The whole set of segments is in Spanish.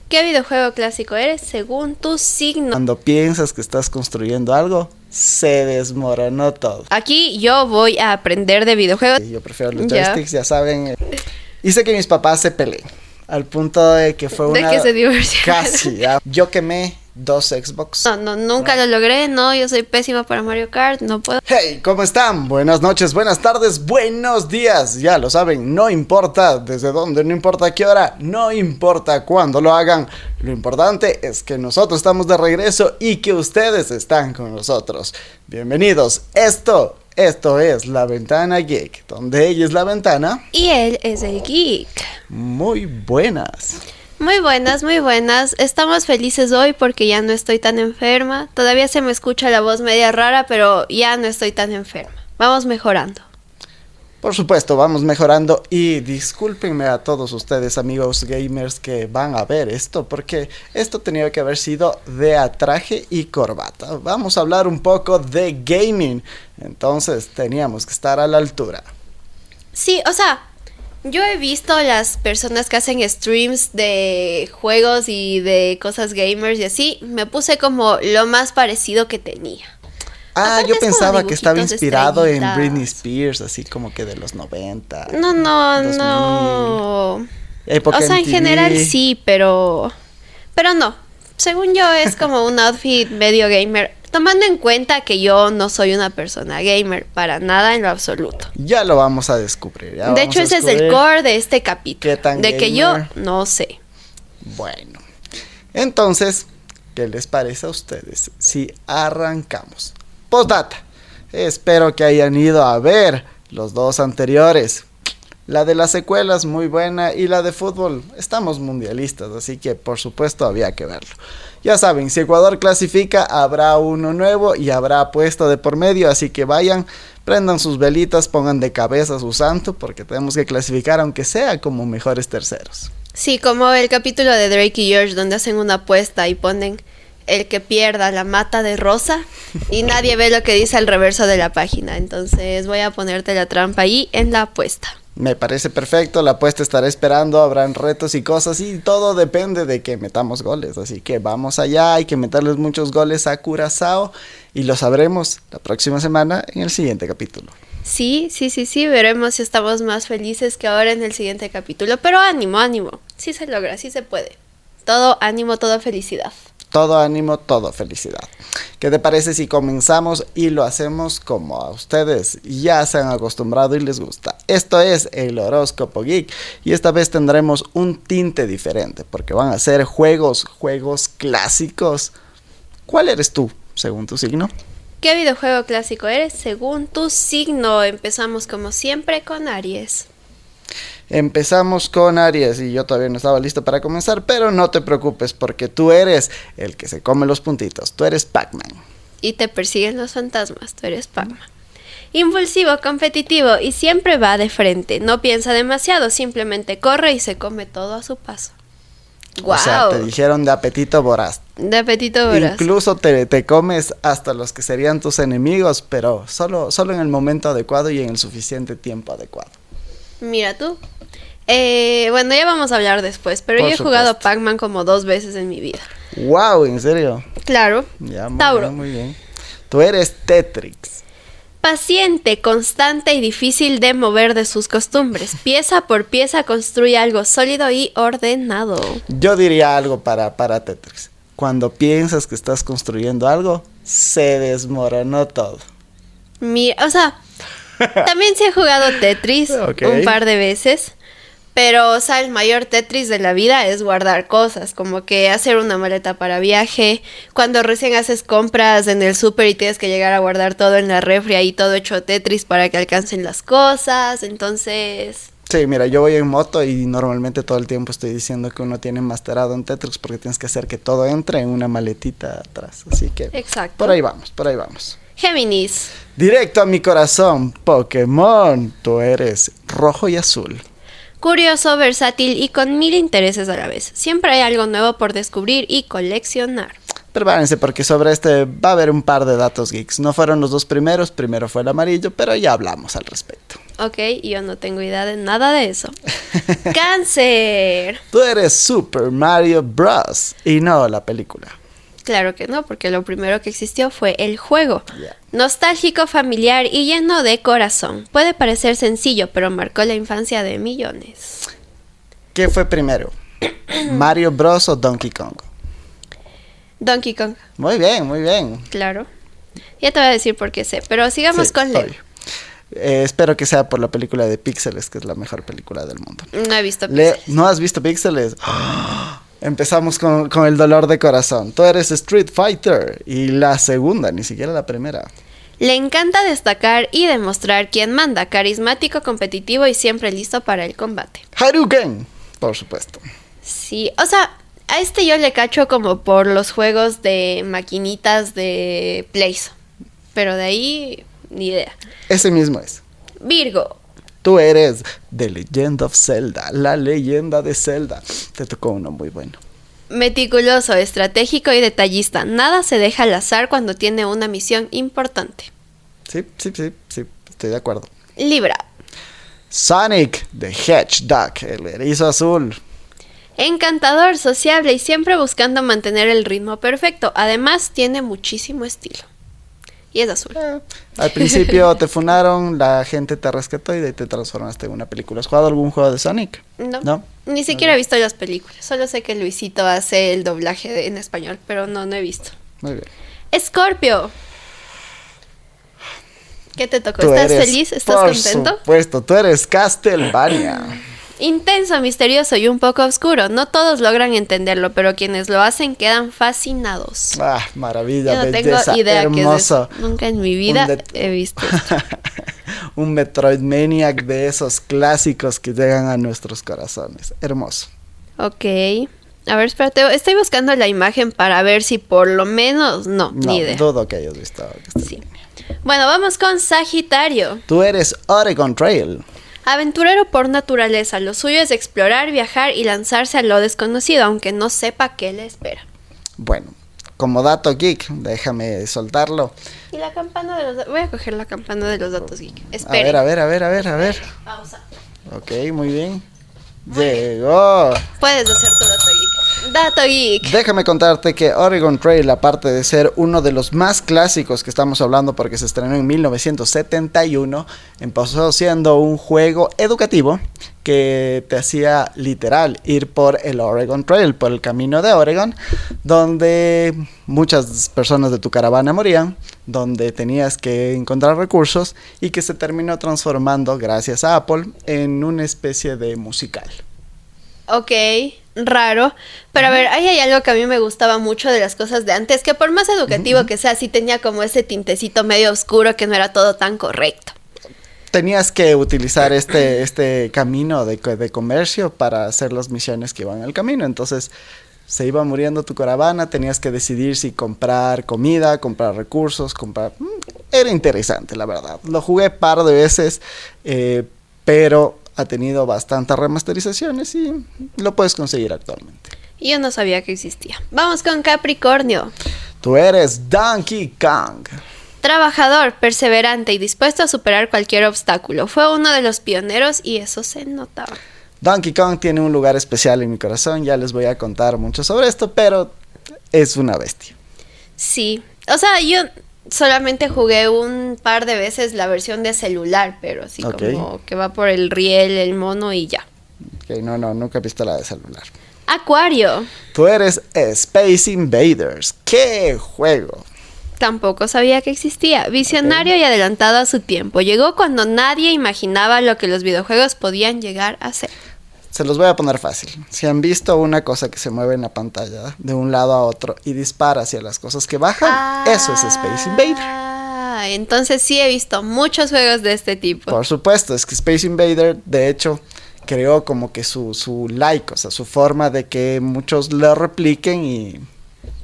¿Qué videojuego clásico eres según tu signo? Cuando piensas que estás construyendo algo, se desmoronó todo. Aquí yo voy a aprender de videojuegos. Yo prefiero los joysticks, ya saben. Hice que mis papás se peleen, al punto de que fue De una... que se divorciaron. Casi, ya. Yo quemé 2 Xbox. No, nunca lo logré. No, yo soy pésima para Mario Kart. No puedo. Hey, ¿cómo están? Buenas noches, buenas tardes, buenos días. Ya lo saben, no importa desde dónde, no importa qué hora, no importa cuándo lo hagan. Lo importante es que nosotros estamos de regreso y que ustedes están con nosotros. Bienvenidos. Esto es La Ventana Geek, donde ella es la ventana Y él es el geek. Muy buenas. Muy buenas, muy buenas. Estamos felices hoy porque ya no estoy tan enferma. Todavía se me escucha la voz media rara, pero ya no estoy tan enferma. Vamos mejorando. Por supuesto, vamos mejorando y discúlpenme a todos ustedes, amigos gamers, que van a ver esto, porque esto tenía que haber sido de a traje y corbata. Vamos a hablar un poco de gaming, entonces teníamos que estar a la altura. Sí, o sea, yo he visto las personas que hacen streams de juegos y de cosas gamers y así. Me puse como lo más parecido que tenía. Aparte Yo es como pensaba que estaba dibujitos de inspirado en estrellitas. Britney Spears, así como que de los 90. No, 2000, época O sea, en MTV. general sí, pero no. Según yo es como un outfit medio gamer, tomando en cuenta que yo no soy una persona gamer para nada en lo absoluto. Ya lo vamos a descubrir. De hecho, ese es el core de este capítulo. ¿Qué tan de que yo gamer? no sé. Bueno, entonces, ¿qué les parece a ustedes si arrancamos? Postdata, espero que hayan ido a ver los dos anteriores. La de las secuelas muy buena y la de fútbol, estamos mundialistas, así que por supuesto había que verlo. Ya saben, si Ecuador clasifica habrá uno nuevo y habrá apuesta de por medio, así que vayan, prendan sus velitas, pongan de cabeza a su santo, porque tenemos que clasificar aunque sea como mejores terceros. Sí, como el capítulo de Drake y George donde hacen una apuesta y ponen el que pierda la mata de rosa y nadie ve lo que dice al reverso de la página. Entonces voy a ponerte la trampa ahí en la apuesta. Me parece perfecto, la apuesta estará esperando, habrán retos y cosas y todo depende de que metamos goles, así que vamos allá, hay que meterles muchos goles a Curazao y lo sabremos la próxima semana en el siguiente capítulo. Sí, veremos si estamos más felices que ahora en el siguiente capítulo, pero ánimo, sí se logra, sí se puede. Todo ánimo, todo felicidad. Todo ánimo, todo felicidad. ¿Qué te parece si comenzamos y lo hacemos como a ustedes ya se han acostumbrado y les gusta? Esto es el Horóscopo Geek y esta vez tendremos un tinte diferente porque van a ser juegos clásicos. ¿Cuál eres tú, según tu signo? ¿Qué videojuego clásico eres según tu signo? Empezamos como siempre con Aries. Empezamos con Aries y yo todavía no estaba listo para comenzar, pero no te preocupes porque tú eres el que se come los puntitos, tú eres Pac-Man. Y te persiguen los fantasmas, tú eres Pac-Man. Impulsivo, competitivo y siempre va de frente, no piensa demasiado, simplemente corre y se come todo a su paso. O sea, te dijeron de apetito voraz. De apetito voraz. Incluso te comes hasta los que serían tus enemigos, pero solo en el momento adecuado y en el suficiente tiempo adecuado. Mira tú. Bueno, ya vamos a hablar después, pero yo he jugado Pac-Man como 2 veces en mi vida. ¡Wow! ¿En serio? Claro. Ya, Tauro. Muy bien. Tú eres Tetrix. Paciente, constante y difícil de mover de sus costumbres. Pieza por pieza construye algo sólido y ordenado. Yo diría algo para Tetrix. Cuando piensas que estás construyendo algo, se desmoronó todo. Mira, o sea, también sí he jugado Tetris un par de veces. Pero, o sea, el mayor Tetris de la vida es guardar cosas, como que hacer una maleta para viaje, cuando recién haces compras en el súper y tienes que llegar a guardar todo en la refri, ahí todo hecho Tetris para que alcancen las cosas, entonces... Sí, mira, yo voy en moto y normalmente todo el tiempo estoy diciendo que uno tiene masterado en Tetris porque tienes que hacer que todo entre en una maletita atrás, así que... Exacto. Por ahí vamos. Géminis. Directo a mi corazón, Pokémon, tú eres rojo y azul. Curioso, versátil y con 1000 intereses a la vez. Siempre hay algo nuevo por descubrir y coleccionar. Prepárense porque sobre este va a haber un par de datos geeks. No fueron los dos primeros, primero fue el amarillo, pero ya hablamos al respecto. Ok, yo no tengo idea de nada de eso. Cáncer. Tú eres Super Mario Bros. Y no la película. Claro que no, porque lo primero que existió fue el juego. Yeah. Nostálgico, familiar y lleno de corazón. Puede parecer sencillo, pero marcó la infancia de millones. ¿Qué fue primero? ¿Mario Bros. O Donkey Kong? Donkey Kong. Muy bien, muy bien. Claro. Ya te voy a decir por qué sé, pero sigamos con Leo. Espero que sea por la película de Píxeles, que es la mejor película del mundo. No he visto Píxeles. ¿No has visto Píxeles? ¡Oh! Empezamos con el dolor de corazón. Tú eres Street Fighter y la segunda, ni siquiera la primera. Le encanta destacar y demostrar quién manda, carismático, competitivo y siempre listo para el combate. Hadouken, por supuesto. Sí, o sea, a este yo le cacho como por los juegos de maquinitas de Plays, pero de ahí ni idea. Ese mismo es. Virgo. Tú eres The Legend of Zelda, la leyenda de Zelda. Te tocó uno muy bueno. Meticuloso, estratégico y detallista. Nada se deja al azar cuando tiene una misión importante. Sí, estoy de acuerdo. Libra. Sonic the Hedgehog, el erizo azul. Encantador, sociable y siempre buscando mantener el ritmo perfecto. Además, tiene muchísimo estilo. Y es azul. Al principio te funaron, la gente te rescató y de ahí te transformaste en una película. ¿Has jugado algún juego de Sonic? No. Ni siquiera he visto las películas. Solo sé que Luisito hace el doblaje en español, pero no he visto. Muy bien. Escorpio. ¿Qué te tocó? ¿Estás feliz? ¿Estás contento? Por supuesto, tú eres Castlevania. Intenso, misterioso y un poco oscuro. No todos logran entenderlo, pero quienes lo hacen quedan fascinados. Ah, maravilla, yo no belleza, tengo idea hermoso. Qué es eso. Nunca en mi vida he visto esto. Un Metroidmaniac de esos clásicos que llegan a nuestros corazones. Hermoso. Ok. A ver, espérate. Estoy buscando la imagen para ver si por lo menos... No, ni idea. Dudo que hayas visto. Sí. Bueno, vamos con Sagitario. Tú eres Oregon Trail. Aventurero por naturaleza, lo suyo es explorar, viajar y lanzarse a lo desconocido, aunque no sepa qué le espera. Bueno, como dato geek, déjame soltarlo. Y la campana de los... Voy a coger la campana de los datos geek. Esperen. A ver. Pausa. Ok, muy bien. Llegó. Puedes hacer tu dato geek. Dato geek. Déjame contarte que Oregon Trail, aparte de ser uno de los más clásicos que estamos hablando porque se estrenó en 1971, empezó siendo un juego educativo que te hacía literal ir por el Oregon Trail, por el camino de Oregon, donde muchas personas de tu caravana morían, donde tenías que encontrar recursos y que se terminó transformando, gracias a Apple, en una especie de musical. Ok, raro. Pero a ver, ahí hay algo que a mí me gustaba mucho de las cosas de antes, que por más educativo que sea, sí tenía como ese tintecito medio oscuro que no era todo tan correcto. Tenías que utilizar este camino de comercio para hacer las misiones que iban al camino. Entonces se iba muriendo tu caravana, tenías que decidir si comprar comida, comprar recursos, Era interesante, la verdad. Lo jugué par de veces, pero ha tenido bastantes remasterizaciones y lo puedes conseguir actualmente. Yo no sabía que existía. Vamos con Capricornio. Tú eres Donkey Kong. Trabajador, perseverante y dispuesto a superar cualquier obstáculo. Fue uno de los pioneros y eso se notaba. Donkey Kong tiene un lugar especial en mi corazón. Ya les voy a contar mucho sobre esto, pero es una bestia. Sí, o sea, yo solamente jugué un par de veces la versión de celular, pero así como que va por el riel, el mono y ya. Ok, nunca he visto la de celular. Acuario. Tú eres Space Invaders. ¡Qué juego! Tampoco sabía que existía. Visionario y adelantado a su tiempo. Llegó cuando nadie imaginaba lo que los videojuegos podían llegar a ser. Se los voy a poner fácil. Si han visto una cosa que se mueve en la pantalla de un lado a otro y dispara hacia las cosas que bajan, eso es Space Invader. Entonces sí he visto muchos juegos de este tipo. Por supuesto, es que Space Invader, de hecho, creó como que su like, o sea, su forma de que muchos lo repliquen y...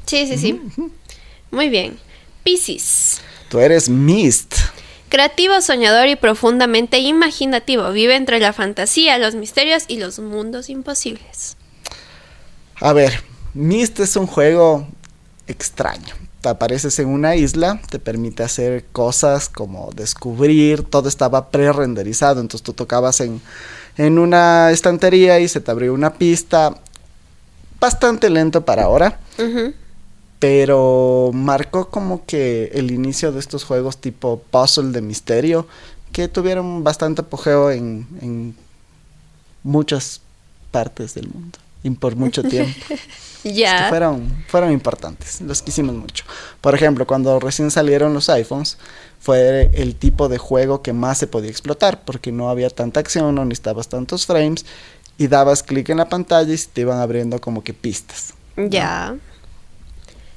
Sí. Muy bien. Piscis. Tú eres Myst. Creativo, soñador y profundamente imaginativo. Vive entre la fantasía, los misterios y los mundos imposibles. A ver, Myst es un juego extraño. apareces en una isla, te permite hacer cosas como descubrir, todo estaba pre-renderizado, entonces tú tocabas en una estantería y se te abrió una pista, bastante lento para ahora, pero marcó como que el inicio de estos juegos tipo puzzle de misterio, que tuvieron bastante apogeo en muchas partes del mundo y por mucho tiempo. Ya. Es que fueron importantes, los quisimos mucho. Por ejemplo, cuando recién salieron los iPhones, fue el tipo de juego que más se podía explotar, porque no había tanta acción, no necesitabas tantos frames, y dabas clic en la pantalla y se te iban abriendo como que pistas, ¿no? Ya.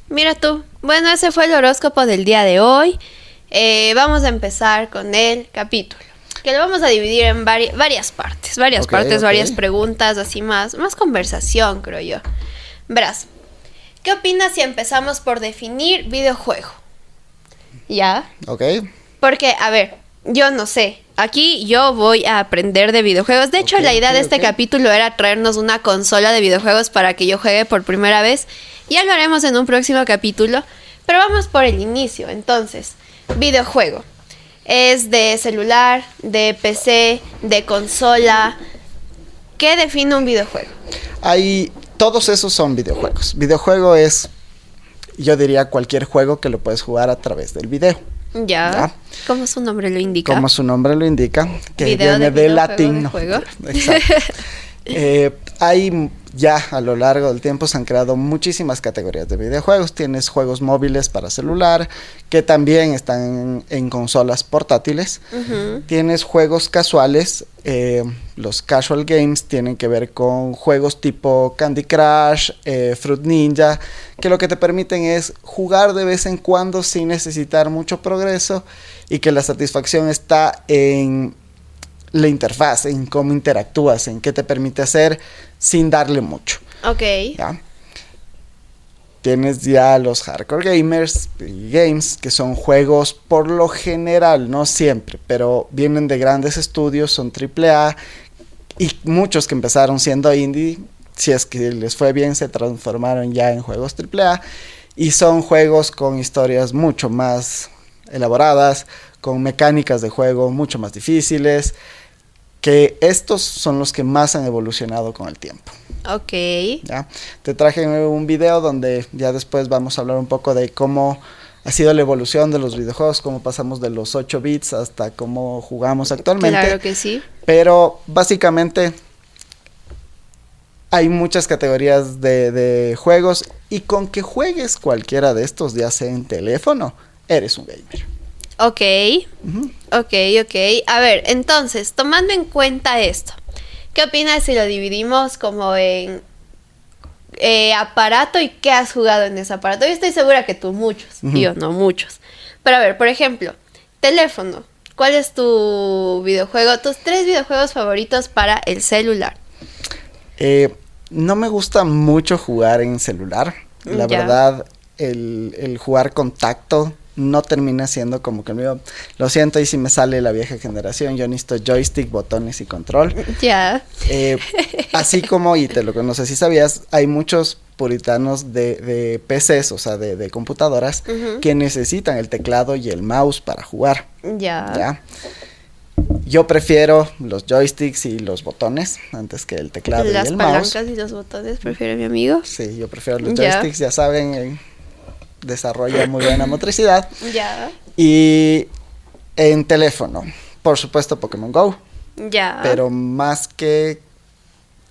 Mira tú. Bueno, ese fue el horóscopo del día de hoy. Vamos a empezar con el capítulo, que lo vamos a dividir en varias partes. Varias preguntas, así más conversación, creo yo. Verás, ¿qué opinas si empezamos por definir videojuego? ¿Ya? Ok. Porque, a ver, yo no sé. Aquí yo voy a aprender de videojuegos. De hecho, la idea de este capítulo era traernos una consola de videojuegos para que yo juegue por primera vez. Ya lo haremos en un próximo capítulo. Pero vamos por el inicio. Entonces, videojuego. ¿Es de celular, de PC, de consola? ¿Qué define un videojuego? Todos esos son videojuegos. Videojuego es, yo diría, cualquier juego que lo puedes jugar a través del video. Ya. Como su nombre lo indica. Como su nombre lo indica, que video viene de latín. De juego. Exacto. Hay ya a lo largo del tiempo se han creado muchísimas categorías de videojuegos. Tienes juegos móviles para celular, que también están en consolas portátiles. Tienes juegos casuales. Los casual games tienen que ver con juegos tipo Candy Crush, Fruit Ninja, que lo que te permiten es jugar de vez en cuando sin necesitar mucho progreso, y que la satisfacción está en la interfaz, en cómo interactúas, en qué te permite hacer sin darle mucho. Ok. ¿Ya? Tienes ya los hardcore games, que son juegos por lo general, no siempre, pero vienen de grandes estudios, son AAA, y muchos que empezaron siendo indie, si es que les fue bien, se transformaron ya en juegos AAA, y son juegos con historias mucho más elaboradas, con mecánicas de juego mucho más difíciles, que estos son los que más han evolucionado con el tiempo. Ok. ¿Ya? Te traje un video donde ya después vamos a hablar un poco de cómo ha sido la evolución de los videojuegos, cómo pasamos de los 8 bits hasta cómo jugamos actualmente. Claro que sí. Pero básicamente hay muchas categorías de juegos, y con que juegues cualquiera de estos, ya sea en teléfono, eres un gamer. Ok. Ok. A ver, entonces, tomando en cuenta esto, ¿qué opinas si lo dividimos como en aparato y qué has jugado en ese aparato? Yo estoy segura que tú muchos, y yo no muchos. Pero a ver, por ejemplo, teléfono. ¿Cuál es tu videojuego, tus 3 videojuegos favoritos para el celular? No me gusta mucho jugar en celular. La verdad, el jugar con tacto no termina siendo como que el mío. Lo siento, y si me sale la vieja generación, yo necesito joystick, botones y control. Ya. Así como, y no sé si sabías, hay muchos puritanos de PCs, o sea, de computadoras, que necesitan el teclado y el mouse para jugar. ¿Ya? Yo prefiero los joysticks y los botones antes que el teclado y el mouse. Las palancas y los botones, prefiere mi amigo. Sí, yo prefiero los joysticks, ya saben, desarrolla muy buena motricidad. Ya. Y en teléfono, por supuesto, Pokémon Go. Ya. Pero más que...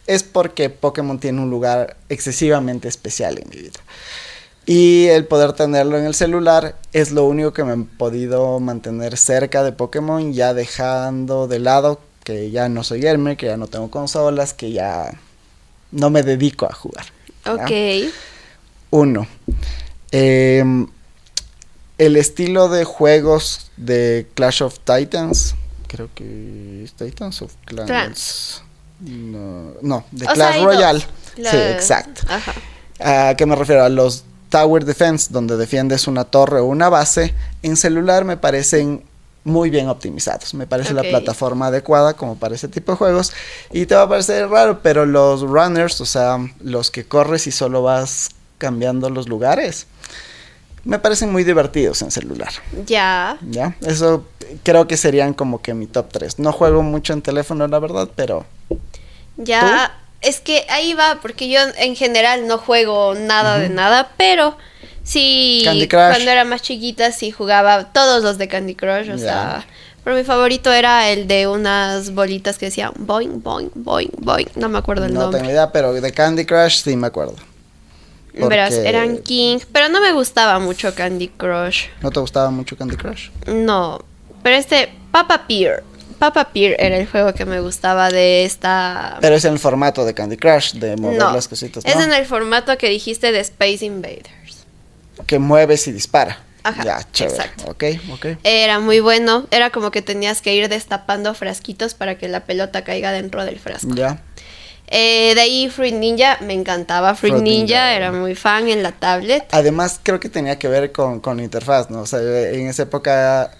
es porque Pokémon tiene un lugar excesivamente especial en mi vida. Y el poder tenerlo en el celular es lo único que me han podido mantener cerca de Pokémon, ya dejando de lado que ya no soy gamer, que ya no tengo consolas, que ya no me dedico a jugar. Ok. 1. El estilo de juegos de Clash of Titans, creo que es Titans of Clans. No, de Clash Royale. Sí, exacto. Ajá. ¿A qué me refiero? A los Tower Defense, donde defiendes una torre o una base. En celular me parecen muy bien optimizados. Me parece la plataforma adecuada como para ese tipo de juegos. Y te va a parecer raro, pero los runners, o sea, los que corres y solo vas cambiando los lugares, me parecen muy divertidos en celular. Ya. Ya, eso creo que serían como que mi top 3. No juego mucho en teléfono, la verdad, pero... Ya, ¿tú? Es que ahí va, porque yo en general no juego nada de nada, pero sí, Candy Crush. Cuando era más chiquita sí jugaba todos los de Candy Crush, o sea... Pero mi favorito era el de unas bolitas que decían boing, boing, boing, boing. No me acuerdo el nombre. No tengo idea, pero de Candy Crush sí me acuerdo. Verás, eran King, pero no me gustaba mucho Candy Crush. ¿No te gustaba mucho Candy Crush? No, pero Papa Pear. Papa Pear era el juego que me gustaba de esta... Pero es en el formato de Candy Crush, de mover las cositas, ¿no? Es en el formato que dijiste de Space Invaders. Que mueves y dispara. Ajá, ya, chévere. Exacto. Ok. Era muy bueno, era como que tenías que ir destapando frasquitos para que la pelota caiga dentro del frasco. Ya. De ahí Fruit Ninja, me encantaba Fruit Ninja, era muy fan en la tablet. Además creo que tenía que ver con interfaz, ¿no? O sea, en esa época,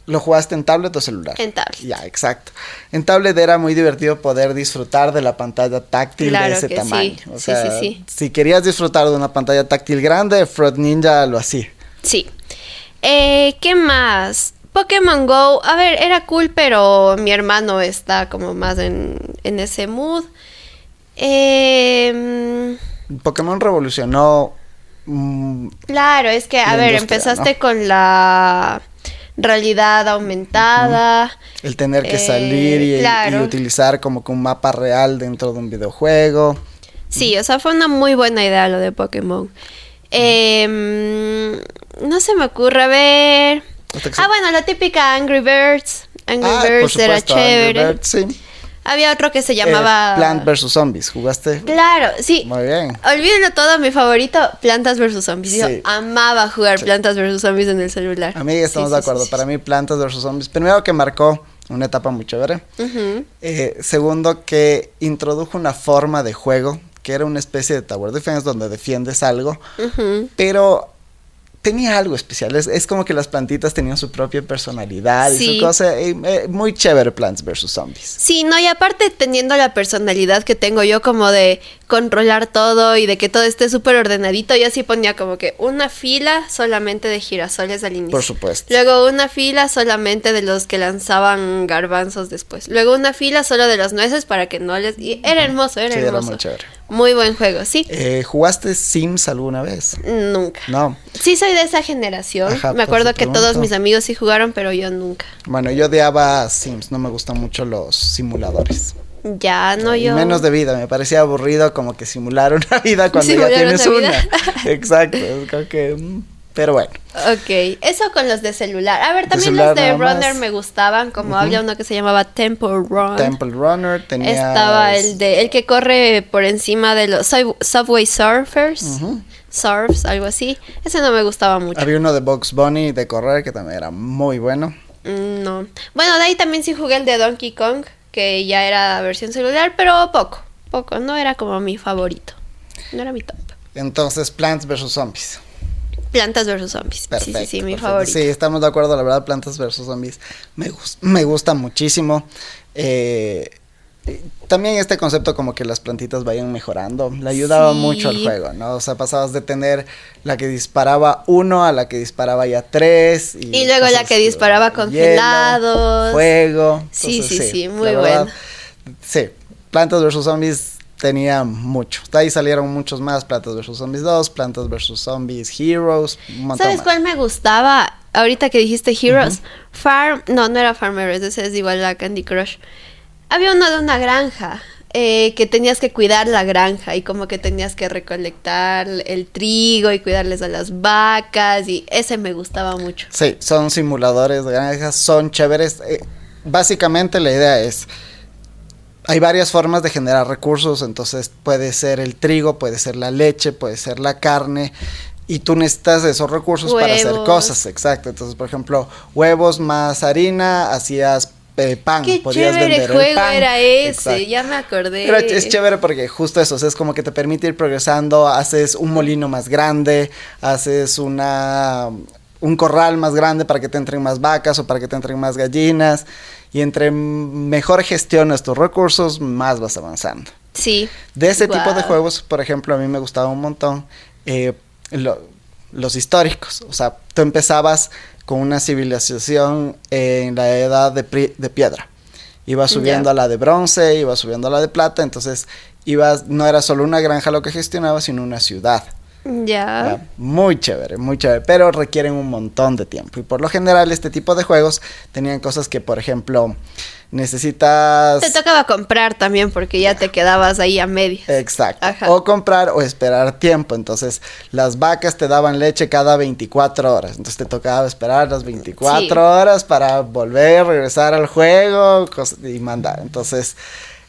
¿lo jugaste en tablet o celular? En tablet. Ya, exacto. En tablet era muy divertido poder disfrutar de la pantalla táctil de ese tamaño. Sí. O sea, sí. Si querías disfrutar de una pantalla táctil grande, Fruit Ninja lo hacía. Sí. ¿Qué más? Pokémon Go, a ver, era cool, pero mi hermano está como más en ese mood. Pokémon revolucionó. Claro, es que, a ver, empezaste, ¿no?, con la realidad aumentada. El tener que salir y utilizar como que un mapa real dentro de un videojuego. Sí, o sea, fue una muy buena idea lo de Pokémon. No se me ocurre, a ver. Bueno, la típica Angry Birds. Angry Birds por era supuesto, chévere. Angry Birds, sí. Había otro que se llamaba... Plant vs Zombies, ¿jugaste? Claro, sí. Muy bien. Olvídenlo todo, mi favorito, Plantas vs Zombies. Sí. Yo amaba jugar Plantas vs Zombies en el celular. A mí estamos de acuerdo. Para mí, Plantas vs Zombies, primero que marcó una etapa muy chévere. Segundo, que introdujo una forma de juego que era una especie de Tower Defense donde defiendes algo, pero tenía algo especial. Es como que las plantitas tenían su propia personalidad y su cosa. Muy chévere Plants vs Zombies. Sí, no, y aparte teniendo la personalidad que tengo yo como de controlar todo y de que todo esté súper ordenadito, yo sí ponía como que una fila solamente de girasoles al inicio. Por supuesto. Luego una fila solamente de los que lanzaban garbanzos después. Luego una fila solo de las nueces para que no les... Y era hermoso, era hermoso. Era muy chévere. Muy buen juego, sí. ¿Jugaste Sims alguna vez? Nunca. No. Sí soy de esa generación. Ajá, me acuerdo que todos mis amigos sí jugaron, pero yo nunca. Bueno, yo odiaba Sims. No me gustan mucho los simuladores. Ya, no yo. Menos de vida. Me parecía aburrido como que simular una vida cuando ya tienes una. Exacto. Creo que... Pero bueno. Ok, eso con los de celular. A ver, también los de Runner me gustaban, como había uno que se llamaba Temple Run. Temple Runner, tenías... Estaba el que corre por encima de los Subway Surfers. Surfs, algo así. Ese no me gustaba mucho. Había uno de Bugs Bunny de correr que también era muy bueno. No. Bueno, de ahí también sí jugué el de Donkey Kong, que ya era versión celular, pero poco. No era como mi favorito. No era mi top. Entonces, Plants vs Zombies. Plantas vs Zombies. Perfecto, sí, mi favorito. Sí, estamos de acuerdo, la verdad, Plantas vs Zombies me gusta muchísimo. También este concepto como que las plantitas vayan mejorando, le ayudaba mucho al juego, ¿no? O sea, pasabas de tener la que disparaba 1 a la que disparaba ya 3. Y luego la que disparaba congelados. Fuego. Entonces, sí, muy bueno. Sí, Plantas vs Zombies tenía mucho. De ahí salieron muchos más. Plantas vs Zombies 2, Plantas vs Zombies Heroes, un montón ¿Sabes más. Cuál me gustaba? Ahorita que dijiste Heroes. No era Farm Heroes, ese es igual a Candy Crush. Había uno de una granja, que tenías que cuidar la granja y como que tenías que recolectar el trigo y cuidarles a las vacas, y ese me gustaba mucho. Sí, son simuladores de granjas, son chéveres. Básicamente la idea es... Hay varias formas de generar recursos, entonces puede ser el trigo, puede ser la leche, puede ser la carne, y tú necesitas esos recursos para hacer cosas, exacto. Entonces, por ejemplo, huevos más harina, hacías pan, qué podías chévere vender juego el pan. era ese, exacto. Ya me acordé. Pero es chévere porque justo eso, o sea, es como que te permite ir progresando, haces un molino más grande, haces un corral más grande para que te entren más vacas o para que te entren más gallinas. Y entre mejor gestionas tus recursos, más vas avanzando. Sí. De ese tipo de juegos, por ejemplo, a mí me gustaba un montón. los históricos. O sea, tú empezabas con una civilización en la edad de piedra. Ibas subiendo a la de bronce, ibas subiendo a la de plata, entonces no era solo una granja lo que gestionabas, sino una ciudad. Ya. Muy chévere, pero requieren un montón de tiempo. Y por lo general este tipo de juegos tenían cosas que, por ejemplo, necesitas... Te tocaba comprar también porque ya te quedabas ahí a medias. Exacto. Ajá. O comprar o esperar tiempo. Entonces, las vacas te daban leche cada 24 horas. Entonces, te tocaba esperar las 24 horas para volver, regresar al juego y mandar. Entonces,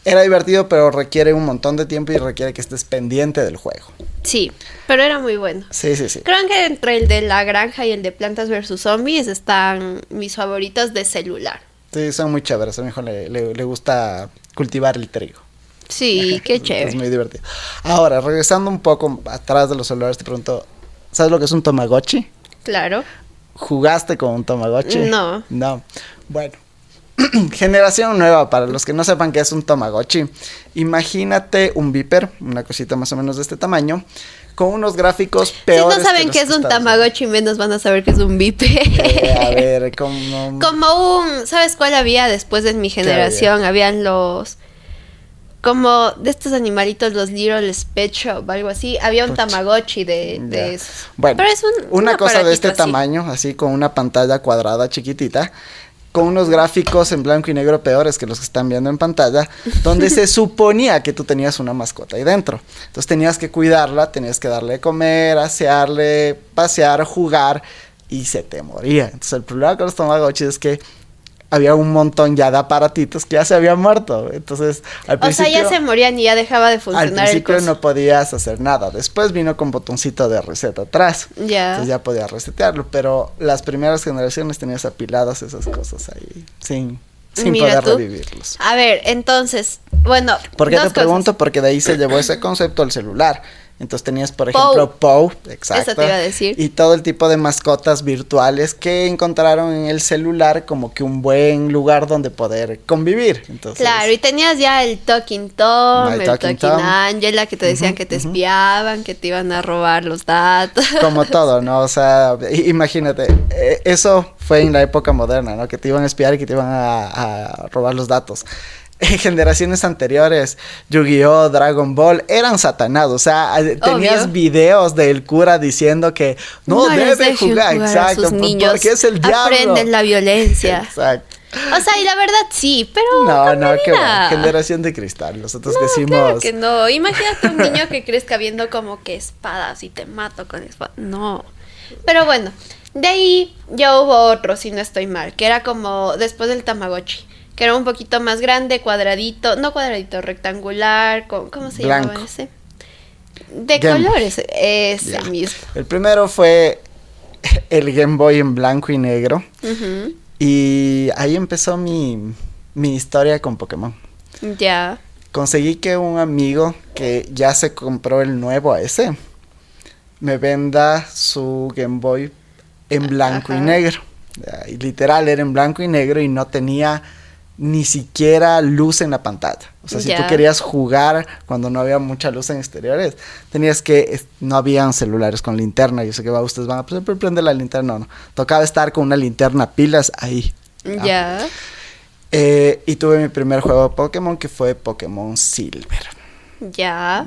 era divertido, pero requiere un montón de tiempo y requiere que estés pendiente del juego. Sí, pero era muy bueno. Sí. Creo que entre el de la granja y el de Plantas vs Zombies están mis favoritos de celular. Sí, son muy chéveres. A mi hijo le gusta cultivar el trigo. Sí, qué chévere. Es muy divertido. Ahora, regresando un poco atrás de los celulares, te pregunto, ¿sabes lo que es un Tamagotchi? Claro. ¿Jugaste con un Tamagotchi? No. Bueno. Generación nueva, para los que no sepan qué es un Tamagotchi. Imagínate un Viper, una cosita más o menos de este tamaño, con unos gráficos peores. Si no saben qué es un Tamagotchi, menos van a saber qué es un Viper. A ver, como ¿sabes cuál había después de mi generación? Habían los... Como de estos animalitos, los Little Pet Shop, algo así. Había un Tamagotchi de esos. Bueno, pero es una cosa de este así. tamaño, así con una pantalla cuadrada chiquitita, con unos gráficos en blanco y negro peores que los que están viendo en pantalla, donde se suponía que tú tenías una mascota ahí dentro. Entonces tenías que cuidarla, tenías que darle de comer, asearle, pasear, jugar, y se te moría. Entonces el problema con los Tamagotchi es que había un montón ya de aparatitos que ya se habían muerto. Entonces, al principio... O sea, ya se morían y ya dejaba de funcionar el coso. Al principio no podías hacer nada. Después vino con botoncito de reset atrás. Ya. Entonces ya podías resetearlo. Pero las primeras generaciones tenías apiladas esas cosas ahí. Sin poder revivirlos. A ver, entonces, bueno... ¿Por qué te pregunto? Porque de ahí se llevó ese concepto al celular. Entonces tenías, por ejemplo, Pou, exacto. Eso te iba a decir. Y todo el tipo de mascotas virtuales que encontraron en el celular como que un buen lugar donde poder convivir. Entonces, claro, y tenías ya el Talking Tom, el Talking Angela, que te decían que te espiaban, que te iban a robar los datos. Como todo, ¿no? O sea, imagínate, eso fue en la época moderna, ¿no? Que te iban a espiar y que te iban a robar los datos. En generaciones anteriores, Yu-Gi-Oh, Dragon Ball, eran satanados. O sea, tenías videos del cura diciendo que no debe jugar. Exacto, porque es el diablo. Aprenden la violencia. Exacto. O sea, y la verdad sí, pero no, qué bueno. Generación de cristal. Nosotros decimos... Claro que no. Imagínate un niño que crezca viendo como que espadas y te mato con espadas. No. Pero bueno, de ahí ya hubo otro, si no estoy mal, que era como después del Tamagotchi. Que era un poquito más grande, cuadradito, no cuadradito, rectangular, ¿cómo se llamaba ese? De Game colores, ese mismo. El primero fue el Game Boy en blanco y negro. Y ahí empezó mi historia con Pokémon. Ya. Conseguí que un amigo que ya se compró el nuevo a ese me venda su Game Boy en blanco y negro. Y literal era en blanco y negro y no tenía ni siquiera luz en la pantalla. O sea, si tú querías jugar cuando no había mucha luz en exteriores, tenías que... No habían celulares con linterna. Yo sé que ustedes van a prender la linterna. No. Tocaba estar con una linterna pilas ahí. Ya. Y tuve mi primer juego de Pokémon, que fue Pokémon Silver. Ya.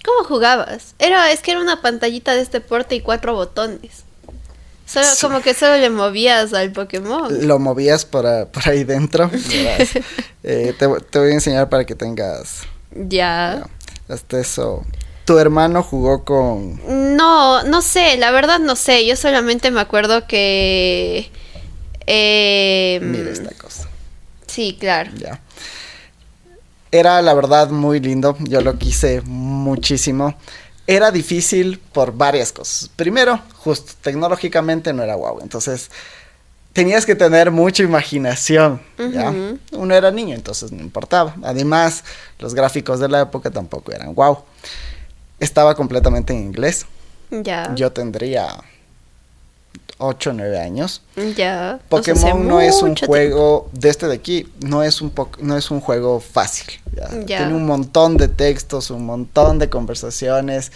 ¿Cómo jugabas? Es que era una pantallita de este porte y 4 botones. Como que solo le movías al Pokémon. Lo movías por ahí dentro. Te voy a enseñar para que tengas... Ya. Hasta eso. ¿Tu hermano jugó con...? No sé, la verdad no sé. Yo solamente me acuerdo que... Mira esta cosa. Sí, claro. Ya. Era la verdad muy lindo. Yo lo quise muchísimo. Era difícil por varias cosas. Primero, justo tecnológicamente no era guau. Entonces, tenías que tener mucha imaginación. ¿Ya? Uno era niño, entonces no importaba. Además, los gráficos de la época tampoco eran guau. Estaba completamente en inglés. Ya. Yo tendría 8 o 9 años. Ya. Pokémon no es un juego de aquí, no es un juego fácil. Ya. Tiene un montón de textos, un montón de conversaciones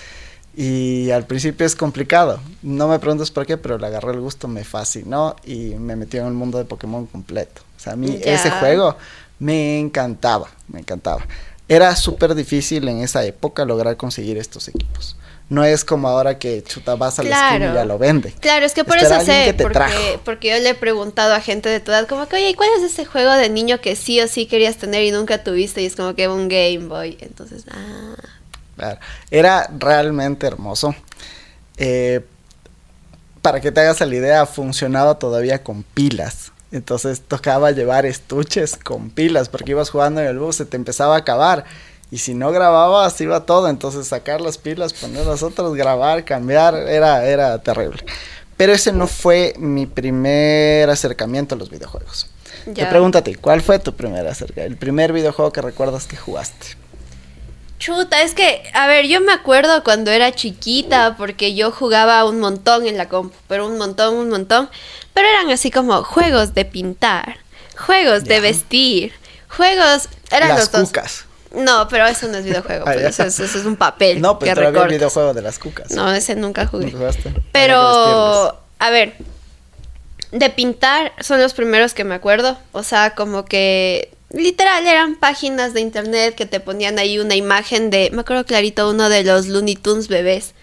Y al principio es complicado. No me preguntes por qué, pero le agarré el gusto, me fascinó y me metió en el mundo de Pokémon completo. O sea, a mí ese juego me encantaba, me encantaba. Era súper difícil en esa época lograr conseguir estos equipos. No es como ahora que chuta vas a la esquina y ya lo vende. Claro, es que por eso sé, porque yo le he preguntado a gente de tu edad como que, oye, ¿cuál es ese juego de niño que sí o sí querías tener y nunca tuviste? Y es como que un Game Boy. Entonces, Claro, era realmente hermoso. Para que te hagas la idea, funcionaba todavía con pilas. Entonces tocaba llevar estuches con pilas porque ibas jugando en el bus, se te empezaba a acabar. Y si no grababas, iba todo. Entonces sacar las pilas, poner las otras, grabar, cambiar, era terrible. Pero ese no fue mi primer acercamiento a los videojuegos. Te pregunto a ti, ¿cuál fue tu primer acercamiento? El primer videojuego que recuerdas que jugaste. Chuta, es que, a ver, yo me acuerdo cuando era chiquita porque yo jugaba un montón en la compu, pero un montón, pero eran así como juegos de pintar, juegos de vestir, juegos, eran las los dos. cucas. No, pero eso no es videojuego, pues, eso es un papel. No, pero todavía el videojuego de las cucas. No, ese nunca jugué. ¿Nunca jugaste? Pero, a ver, de pintar son los primeros que me acuerdo, o sea, como que literal eran páginas de internet que te ponían ahí una imagen de, me acuerdo clarito, uno de los Looney Tunes bebés.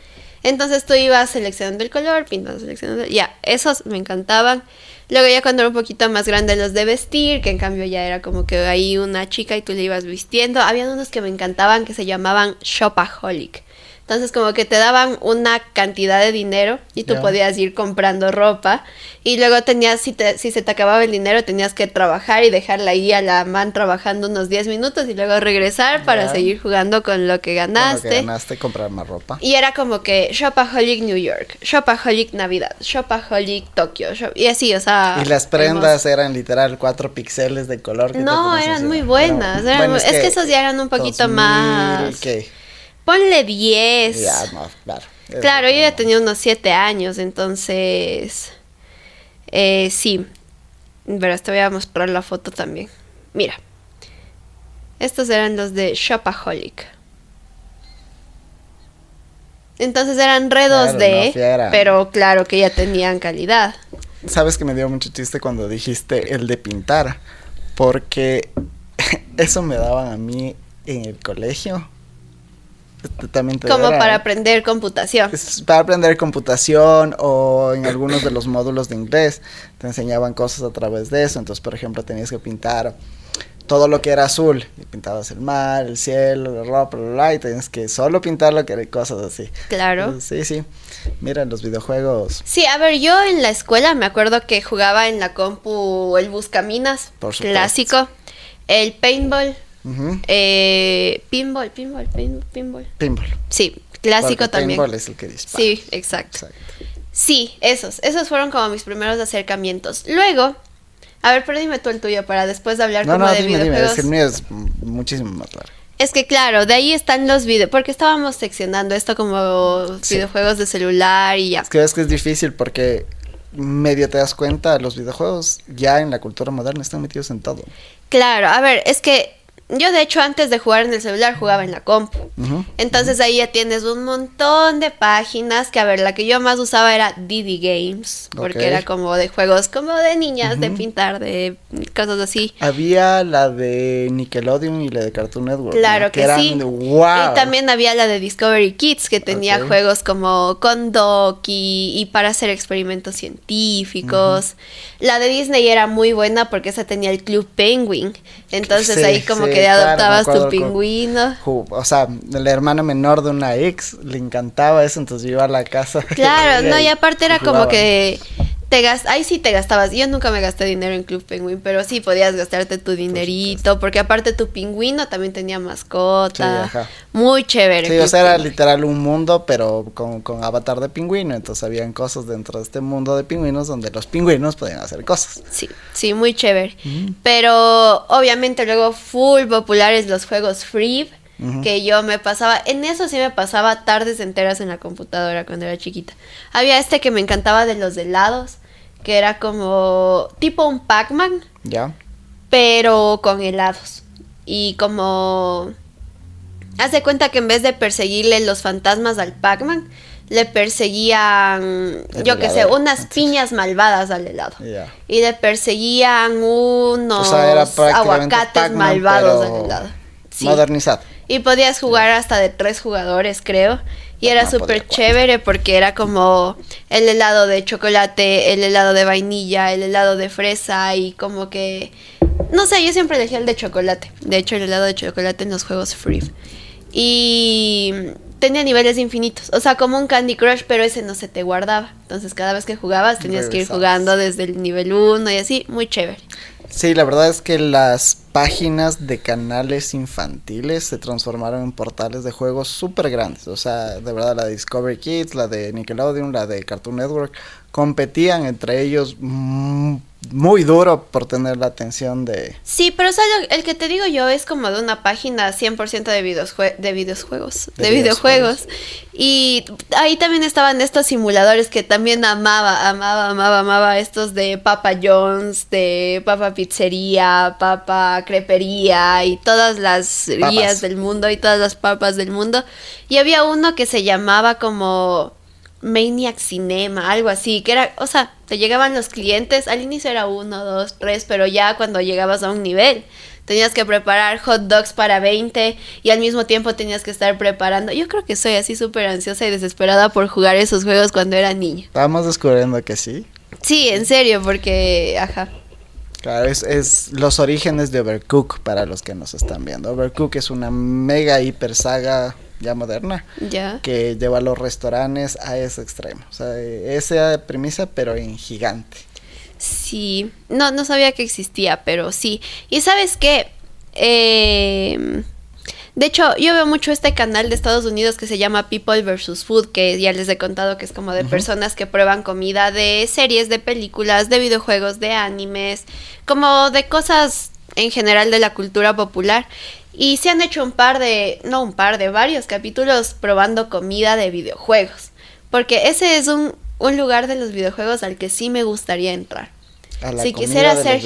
Entonces tú ibas seleccionando el color, pintando, seleccionando, ya, esos me encantaban. Luego ya cuando era un poquito más grande los de vestir, que en cambio ya era como que ahí una chica y tú le ibas vistiendo. Habían unos que me encantaban que se llamaban Shopaholic. Entonces como que te daban una cantidad de dinero y tú podías ir comprando ropa. Y luego tenías, si se te acababa el dinero, tenías que trabajar y dejarla ahí a la man trabajando unos 10 minutos y luego regresar para seguir jugando con lo que ganaste. Con lo que ganaste, comprar más ropa. Y era como que Shopaholic New York, Shopaholic Navidad, Shopaholic Tokio, y así, o sea. Y las prendas eran literal 4 píxeles de color. Que no, eran muy buenas. No, bueno, es que esos ya eran un poquito 2000, más. ¿Qué? Ponle 10. Ya, no, claro. Claro, yo ya tenía unos 7 años, entonces. Sí. Verás, te voy a mostrar la foto también. Mira. Estos eran los de Shopaholic. Entonces eran re 2D, no, pero claro que ya tenían calidad. Sabes que me dio mucho chiste cuando dijiste el de pintar, porque eso me daban a mí en el colegio. También como para aprender computación. Para aprender computación o en algunos de los módulos de inglés te enseñaban cosas a través de eso. Entonces, por ejemplo, tenías que pintar todo lo que era azul. Y pintabas el mar, el cielo, la ropa, y tenías que solo pintar lo que era cosas así. Claro. Entonces, sí. Mira, los videojuegos. Sí, a ver, yo en la escuela me acuerdo que jugaba en la compu el Buscaminas, clásico, el Paintball. Pinball. Sí, clásico. Porque también. Paintball es el que dispara. Sí, exacto. Sí, esos fueron como mis primeros acercamientos. Luego, a ver, pero dime tú el tuyo para después de hablar de videojuegos. Dime, es que el mío es muchísimo más largo. Es que claro, de ahí están los videos, porque estábamos seccionando esto como videojuegos de celular y ya. Es que es difícil porque medio te das cuenta, los videojuegos ya en la cultura moderna están metidos en todo. Claro, a ver, es que yo de hecho antes de jugar en el celular jugaba en la compu. Entonces ahí ya tienes un montón de páginas que, a ver, la que yo más usaba era Didi Games, porque era como de juegos como de niñas, de pintar, de cosas así. Había la de Nickelodeon y la de Cartoon Network. Claro, ¿no? que eran, sí. Wow. Y también había la de Discovery Kids, que tenía juegos como con Doki y para hacer experimentos científicos. La de Disney era muy buena porque esa tenía el Club Penguin. Entonces ahí como que adoptabas tu pingüino. O sea, el hermano menor de una ex le encantaba eso, entonces yo iba a la casa. Claro, no, y aparte era como que ahí sí te gastabas. Yo nunca me gasté dinero en Club Penguin, pero sí podías gastarte tu dinerito, porque aparte tu pingüino también tenía mascota. Sí, muy chévere. Sí, o sea, era literal un mundo, pero con avatar de pingüino, entonces habían cosas dentro de este mundo de pingüinos donde los pingüinos podían hacer cosas. Sí, muy chévere. Pero obviamente luego full populares los juegos free, que yo me pasaba, en eso sí me pasaba tardes enteras en la computadora cuando era chiquita. Había este que me encantaba de los helados, que era como tipo un Pac-Man, pero con helados. Y como haz de cuenta que en vez de perseguirle los fantasmas al Pac-Man, le perseguían, yo qué sé, unas piñas malvadas al helado. Yeah. Y le perseguían unos aguacates Pac-Man, malvados al helado. Sí. Modernizado. Y podías jugar hasta de 3 jugadores, creo. Y era súper chévere porque era como el helado de chocolate, el helado de vainilla, el helado de fresa y como que... No sé, yo siempre elegí el de chocolate. De hecho, el helado de chocolate en los juegos Free. Y tenía niveles infinitos. O sea, como un Candy Crush, pero ese no se te guardaba. Entonces, cada vez que jugabas tenías que ir jugando desde el nivel 1 y así. Muy chévere. Sí, la verdad es que las páginas de canales infantiles se transformaron en portales de juegos súper grandes. O sea, de verdad, la de Discovery Kids, la de Nickelodeon, la de Cartoon Network, competían entre ellos muy duro por tener la atención de... Sí, pero o sea, el que te digo yo es como de una página 100% de videojuegos. Y ahí también estaban estos simuladores que también amaba estos de Papa John's, de Papa Pizzería, Papa Crepería y todas las guías del mundo y todas las papas del mundo. Y había uno que se llamaba como Maniac Cinema, algo así, que era, o sea, te llegaban los clientes, al inicio era 1, 2, 3, pero ya cuando llegabas a un nivel, tenías que preparar hot dogs para 20 y al mismo tiempo tenías que estar preparando. Yo creo que soy así súper ansiosa y desesperada por jugar esos juegos cuando era niña. Estábamos descubriendo que sí. Sí, en serio, porque, ajá. Claro, es los orígenes de Overcooked para los que nos están viendo. Overcooked es una mega hiper saga ya moderna, que lleva a los restaurantes a ese extremo. O sea, esa premisa, pero en gigante. Sí, no sabía que existía, pero sí. Y ¿sabes qué? De hecho, yo veo mucho este canal de Estados Unidos que se llama People vs. Food, que ya les he contado que es como de personas que prueban comida de series, de películas, de videojuegos, de animes, como de cosas en general de la cultura popular. Y se han hecho varios capítulos probando comida de videojuegos. Porque ese es un lugar de los videojuegos al que sí me gustaría entrar. Si quisiera ser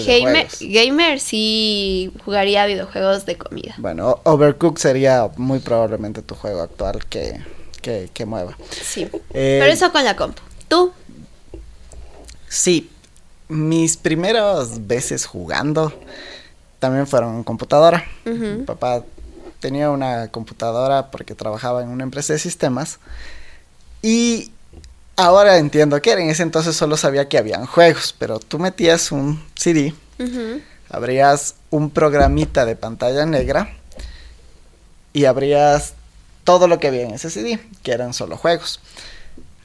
gamer, sí jugaría videojuegos de comida. Bueno, Overcooked sería muy probablemente tu juego actual que mueva. Sí, pero eso con la compu. ¿Tú? Sí, mis primeras veces jugando también fueron en computadora. Mi papá tenía una computadora porque trabajaba en una empresa de sistemas. Y ahora entiendo que en ese entonces solo sabía que habían juegos, pero tú metías un CD, abrías un programita de pantalla negra y abrías todo lo que había en ese CD, que eran solo juegos.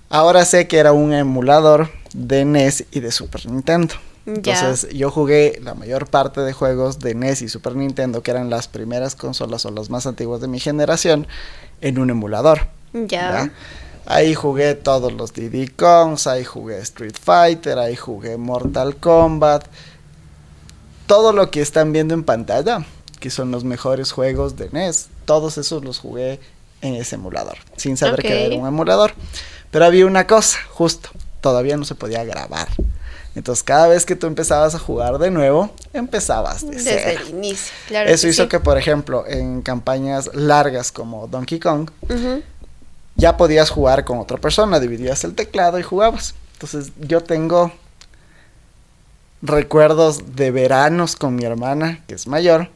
Ahora sé que era un emulador de NES y de Super Nintendo. Entonces yo jugué la mayor parte de juegos de NES y Super Nintendo, que eran las primeras consolas o las más antiguas de mi generación, en un emulador. ¿Ya? Ahí jugué todos los Diddy Kongs, ahí jugué Street Fighter, ahí jugué Mortal Kombat. Todo lo que están viendo en pantalla, que son los mejores juegos de NES, todos esos los jugué en ese emulador, sin saber que era un emulador. Pero había una cosa, justo, todavía no se podía grabar. Entonces cada vez que tú empezabas a jugar de nuevo, empezabas desde el inicio. Claro. Eso hizo que, por ejemplo, en campañas largas como Donkey Kong, ya podías jugar con otra persona, dividías el teclado y jugabas. Entonces yo tengo recuerdos de veranos con mi hermana, que es mayor,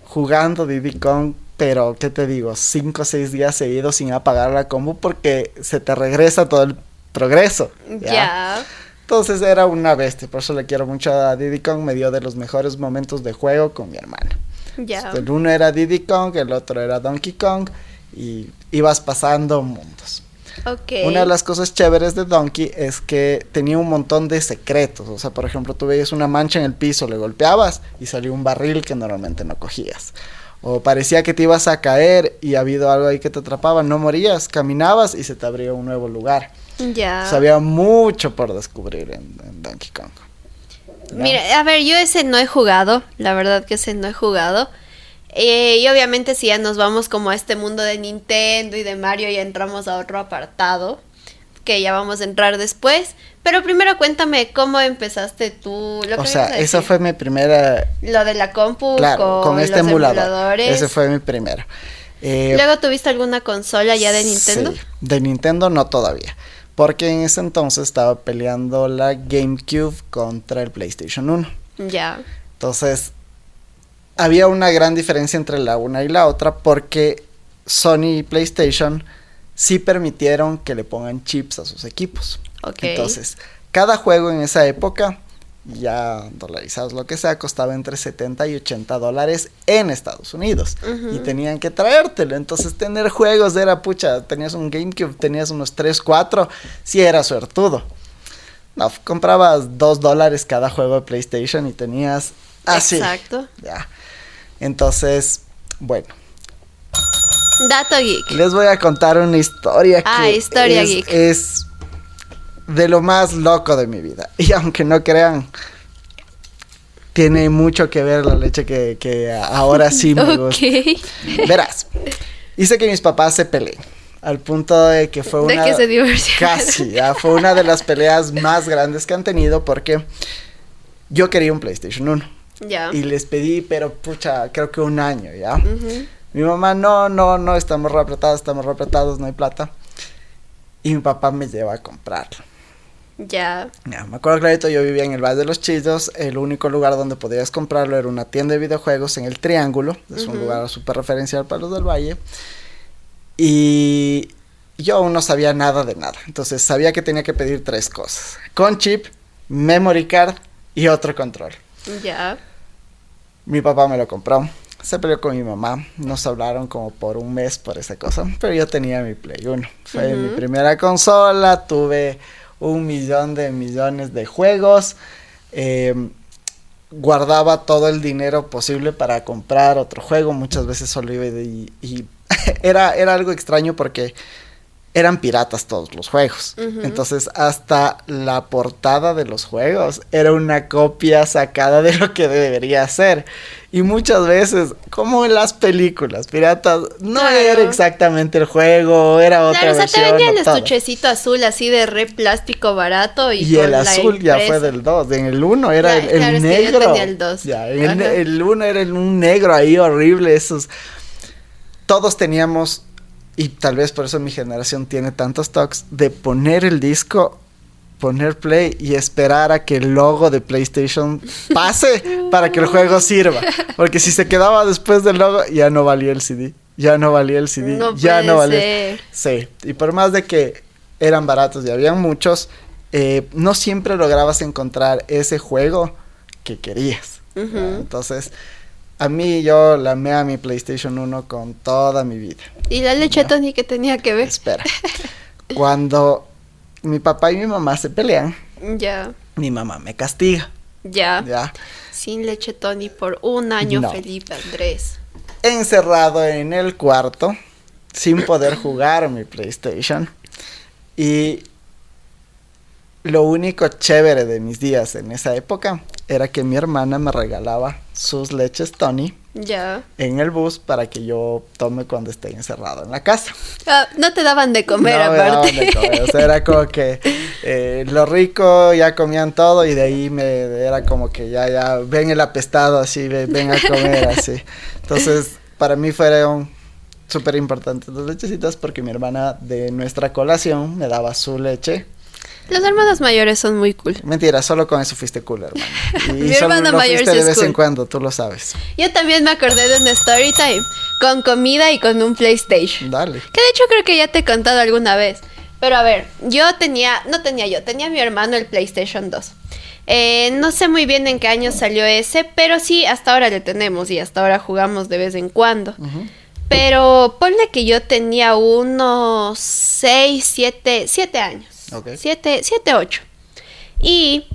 jugando Diddy Kong, pero ¿qué te digo? 5 o 6 días seguidos sin apagar la compu porque se te regresa todo el progreso. ¿Ya? Entonces era una bestia, por eso le quiero mucho a Diddy Kong, me dio de los mejores momentos de juego con mi hermana. El uno era Diddy Kong, el otro era Donkey Kong, y ibas pasando mundos. Una de las cosas chéveres de Donkey es que tenía un montón de secretos. O sea, por ejemplo, tú veías una mancha en el piso, le golpeabas y salió un barril que normalmente no cogías. O parecía que te ibas a caer y ha habido algo ahí que te atrapaba, no morías, caminabas y se te abría un nuevo lugar. O sea, había mucho por descubrir en Donkey Kong. ¿No? Mira, a ver, yo ese no he jugado, la verdad que ese no he jugado. Y obviamente si ya nos vamos como a este mundo de Nintendo y de Mario, ya entramos a otro apartado, que ya vamos a entrar después. Pero primero cuéntame cómo empezaste tú. Esa fue mi primera... Lo de la compu, claro, con este los emulador. emuladores. Ese fue mi primero. ¿Luego tuviste alguna consola ya de Nintendo? Sí, de Nintendo no todavía. Porque en ese entonces estaba peleando la GameCube contra el PlayStation 1. Ya. Entonces, había una gran diferencia entre la una y la otra porque Sony y PlayStation sí permitieron que le pongan chips a sus equipos. Okay. Entonces, cada juego en esa época, ya dolarizados lo que sea, costaba entre $70 y $80 en Estados Unidos. Y tenían que traértelo. Entonces, tener juegos era pucha. Tenías un GameCube, tenías unos 3, 4, sí era suertudo. No, comprabas $2 cada juego de PlayStation y tenías así. Exacto. Ya. Entonces, bueno. Dato geek. Les voy a contar una historia historia geek. Es de lo más loco de mi vida. Y aunque no crean, tiene mucho que ver la leche que ahora sí me gusta. Verás, hice que mis papás se peleen. Al punto de que fue una... De que se divorciaron. Casi, ya fue una de las peleas más grandes que han tenido porque yo quería un PlayStation 1. Ya. Y les pedí, pero pucha, creo que un año, ¿ya? Mi mamá, no, estamos re apretados, no hay plata. Y mi papá me lleva a comprarlo. Ya. Me acuerdo clarito, yo vivía en el Valle de los Chillos. El único lugar donde podías comprarlo era una tienda de videojuegos en el Triángulo. Es un lugar súper referencial para los del Valle. Y yo aún no sabía nada de nada. Entonces sabía que tenía que pedir 3 cosas: con chip, memory card y otro control. Ya. Mi papá me lo compró. Se peleó con mi mamá. Nos hablaron como por un mes por esa cosa. Pero yo tenía mi Play 1. Fue mi primera consola. Tuve 1.000.000 de juegos. Guardaba todo el dinero posible para comprar otro juego. Muchas veces solo iba y era algo extraño porque eran piratas todos los juegos. Entonces hasta la portada de los juegos era una copia sacada de lo que debería ser. Y muchas veces, como en las películas piratas, no era exactamente el juego, era otra versión. Te vendía el estuchecito azul así de re plástico barato. Y el azul ya fue del 2. En el 1 era el negro. Es que yo tenía el 2. Ya, el 1 era un negro ahí horrible. Esos. Todos teníamos, y tal vez por eso mi generación tiene tantos toques, de poner el disco, poner play y esperar a que el logo de PlayStation pase para que el juego sirva. Porque si se quedaba después del logo, ya no valía el CD. No valía. Sí, y por más de que eran baratos y habían muchos, no siempre lograbas encontrar ese juego que querías. Entonces, a mí yo la amé a mi PlayStation 1 con toda mi vida. ¿Y la leche Tony qué tenía que ver? Espera. Cuando mi papá y mi mamá se pelean, ya, mi mamá me castiga. Ya. Sin leche Tony por un año, no. Felipe Andrés. Encerrado en el cuarto, sin poder jugar a mi PlayStation. Y lo único chévere de mis días en esa época era que mi hermana me regalaba sus leches Tony en el bus para que yo tome cuando esté encerrado en la casa. No te daban de comer, aparte. Me daban de comer. O sea, era como que lo rico, ya comían todo y de ahí era como que ya ven el apestado así, ven a comer así. Entonces, para mí fueron súper importantes las lechecitas porque mi hermana de nuestra colación me daba su leche. Los hermanos mayores son muy cool. Mentira, solo con eso fuiste cool, hermano. Y mi hermana mayor fuiste de vez en cuando, tú lo sabes. Yo también me acordé de un story time con comida y con un PlayStation. Dale. Que de hecho creo que ya te he contado alguna vez. Pero a ver, tenía mi hermano el PlayStation 2. No sé muy bien en qué año salió ese, pero sí, hasta ahora le tenemos y hasta ahora jugamos de vez en cuando. Pero ponle que yo tenía unos 7 años. Okay. 7, 8. Y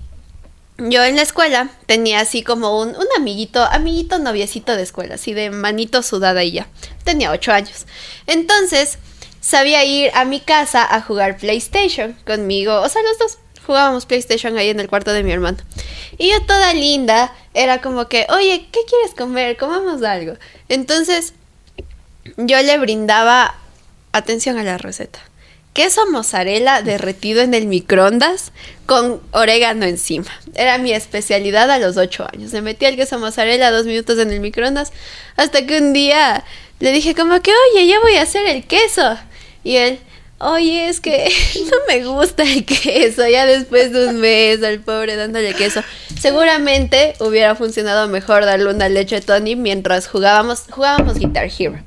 yo en la escuela tenía así como un amiguito noviecito de escuela, así de manito sudada y ya. Tenía 8 años. Entonces, sabía ir a mi casa a jugar PlayStation conmigo. O sea, los dos jugábamos PlayStation ahí en el cuarto de mi hermano. Y yo toda linda, era como que, oye, ¿qué quieres comer? Comamos algo. Entonces, yo le brindaba atención a la receta. queso mozzarella derretido en el microondas con orégano encima. Era mi especialidad a los 8 años. Me metía el queso mozzarella 2 minutos en el microondas hasta que un día le dije como que, oye, ya voy a hacer el queso. Y él, oye, es que no me gusta el queso. Ya después de un mes al pobre dándole queso. Seguramente hubiera funcionado mejor darle una leche Tony mientras jugábamos Guitar Hero.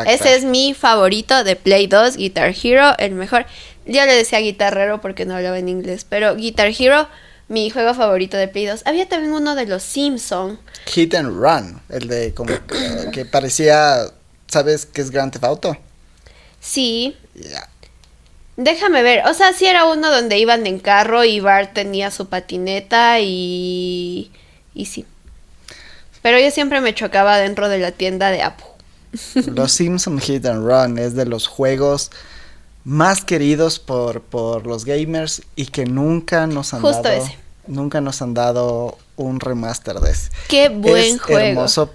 Ese es mi favorito de Play 2, Guitar Hero, el mejor. Yo le decía guitarrero porque no hablaba en inglés, pero Guitar Hero, mi juego favorito de Play 2. Había también uno de los Simpson. Hit and Run, el de como que parecía, ¿sabes qué es Grand Theft Auto? Sí. Yeah. Déjame ver, o sea, sí era uno donde iban en carro y Bart tenía su patineta y sí. Pero yo siempre me chocaba dentro de la tienda de Apple. Los Simpson Hit and Run es de los juegos más queridos por los gamers y que nunca nos han dado un remaster de ese. Qué buen juego. Es hermoso,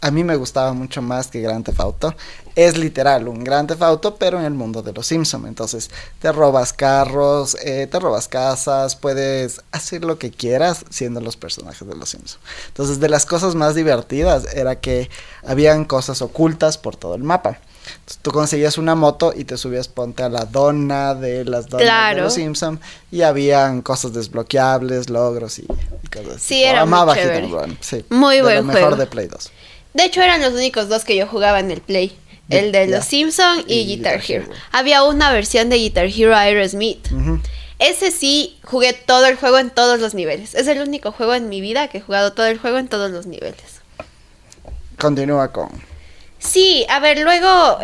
a mí me gustaba mucho más que Grand Theft Auto. Es literal un Grand Theft Auto, pero en el mundo de los Simpsons. Entonces, te robas carros, te robas casas, puedes hacer lo que quieras siendo los personajes de los Simpsons. Entonces, de las cosas más divertidas era que habían cosas ocultas por todo el mapa. Entonces, tú conseguías una moto y te subías, ponte a la dona de las donas de los Simpsons, y habían cosas desbloqueables, logros y cosas así. Sí, era muy chévere. Sí, muy buen juego. Mejor de Play 2. De hecho, eran los únicos dos que yo jugaba en el Play. El de los Simpsons y Guitar Hero. Había una versión de Guitar Hero Aerosmith. Ese sí, jugué todo el juego en todos los niveles. Es el único juego en mi vida que he jugado todo el juego en todos los niveles. Continúa con... Sí, a ver, luego...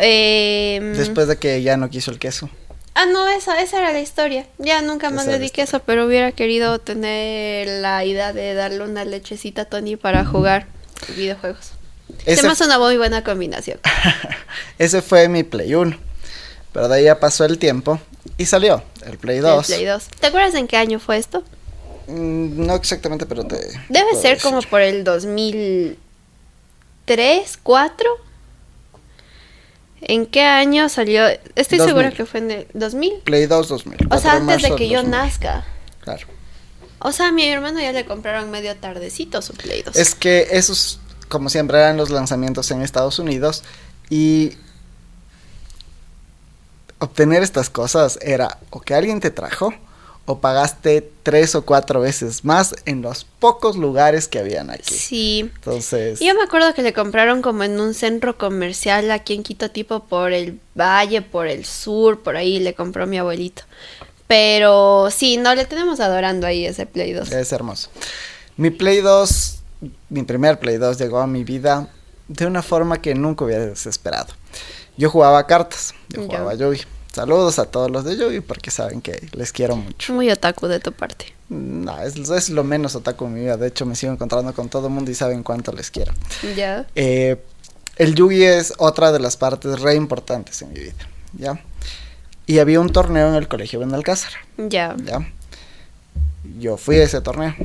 Después de que ya no quiso el queso. Ah, no, esa era la historia. Ya nunca más le di queso, pero hubiera querido tener la idea de darle una lechecita a Tony para jugar videojuegos. Se me hace una muy buena combinación. Ese fue mi Play 1. Pero de ahí ya pasó el tiempo y salió el Play 2. ¿Te acuerdas en qué año fue esto? No exactamente, pero debe ser como por el 2003, 2004. ¿En qué año salió? Estoy 2000. segura que fue en el 2000. Play 2 2000. O sea, antes de que yo nazca. Claro. O sea, a mi hermano ya le compraron medio tardecito su Play 2. Es que esos, como siempre, eran los lanzamientos en Estados Unidos. Y obtener estas cosas era o que alguien te trajo o pagaste 3 o 4 veces más en los pocos lugares que habían aquí. Sí. Entonces... Yo me acuerdo que le compraron como en un centro comercial aquí en Quito, tipo por el valle, por el sur, por ahí le compró mi abuelito. Pero sí, no, le tenemos adorando ahí ese Play 2. Es hermoso. Mi Play 2, mi primer Play 2 llegó a mi vida de una forma que nunca hubiera esperado. Yo jugaba cartas, yo jugaba Yu-Gi. Saludos a todos los de Yu-Gi porque saben que les quiero mucho. Muy otaku de tu parte. No, es lo menos otaku en mi vida. De hecho, me sigo encontrando con todo el mundo y saben cuánto les quiero. Ya. El Yu-Gi es otra de las partes re importantes en mi vida, ¿ya? Y había un torneo en el colegio Benalcázar. Ya. Yo fui a ese torneo.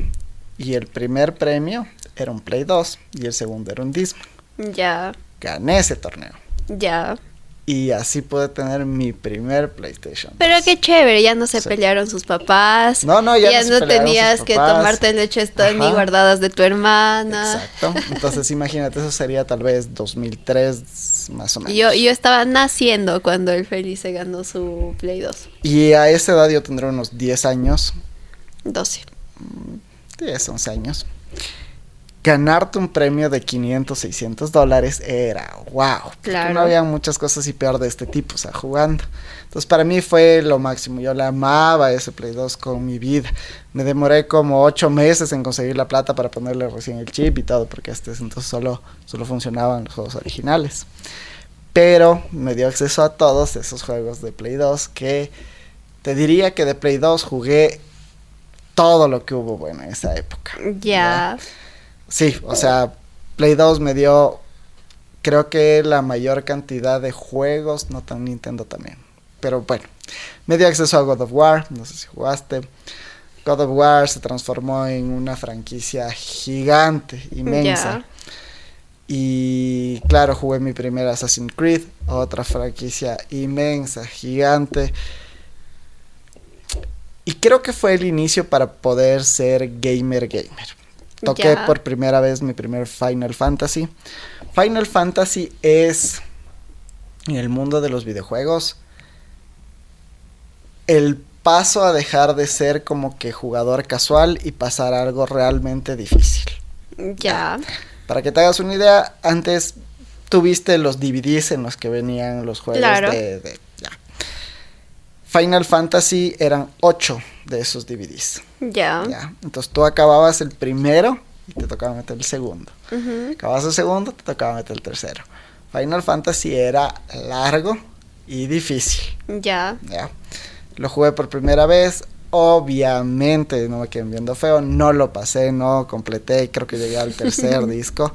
Y el primer premio era un Play 2 y el segundo era un Discman. Ya. Gané ese torneo. Ya. Y así pude tener mi primer PlayStation 2. Pero qué chévere, ya no se pelearon sus papás. No, ya no tenías que tomarte leches Tony guardadas de tu hermana. Exacto. Entonces imagínate, eso sería tal vez 2003 más o menos. Yo estaba naciendo cuando el Feli se ganó su Play 2. Y a esa edad yo tendré unos 10 años. 12. 10, 11 años. Ganarte un premio de $500, $600 era wow. Claro. No había muchas cosas y peor de este tipo, o sea, jugando. Entonces para mí fue lo máximo. Yo le amaba ese Play 2 con mi vida. Me demoré como 8 meses en conseguir la plata para ponerle recién el chip y todo, porque entonces solo funcionaban los juegos originales. Pero me dio acceso a todos esos juegos de Play 2 que te diría que de Play 2 jugué todo lo que hubo bueno en esa época. Ya. Sí, o sea, Play 2 me dio, creo que la mayor cantidad de juegos, no tan Nintendo también, pero bueno, me dio acceso a God of War, no sé si jugaste. God of War se transformó en una franquicia gigante, inmensa. Y claro, jugué mi primer Assassin's Creed, otra franquicia inmensa, gigante. Y creo que fue el inicio para poder ser gamer. Toqué por primera vez mi primer Final Fantasy. Final Fantasy es, en el mundo de los videojuegos, el paso a dejar de ser como que jugador casual y pasar a algo realmente difícil. Ya. Para que te hagas una idea, antes tuviste los DVDs en los que venían los juegos ya. Final Fantasy eran 8 de esos DVDs. Ya. Entonces tú acababas el primero y te tocaba meter el segundo. Acababas el segundo, te tocaba meter el tercero. Final Fantasy era largo y difícil. Ya. Lo jugué por primera vez. Obviamente, no me queden viendo feo, no lo pasé, no completé, creo que llegué al tercer disco,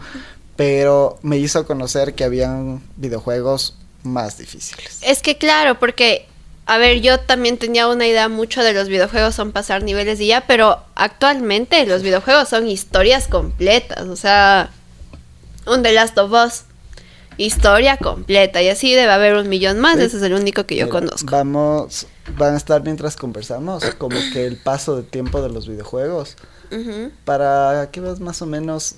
pero me hizo conocer que habían videojuegos más difíciles. Es que claro, porque, a ver, yo también tenía una idea mucho de los videojuegos son pasar niveles y ya, pero actualmente los videojuegos son historias completas, o sea, un The Last of Us, historia completa, y así debe haber 1,000,000 más, sí. Ese es el único que yo conozco. Van a estar mientras conversamos, como que el paso de tiempo de los videojuegos, para que veas más o menos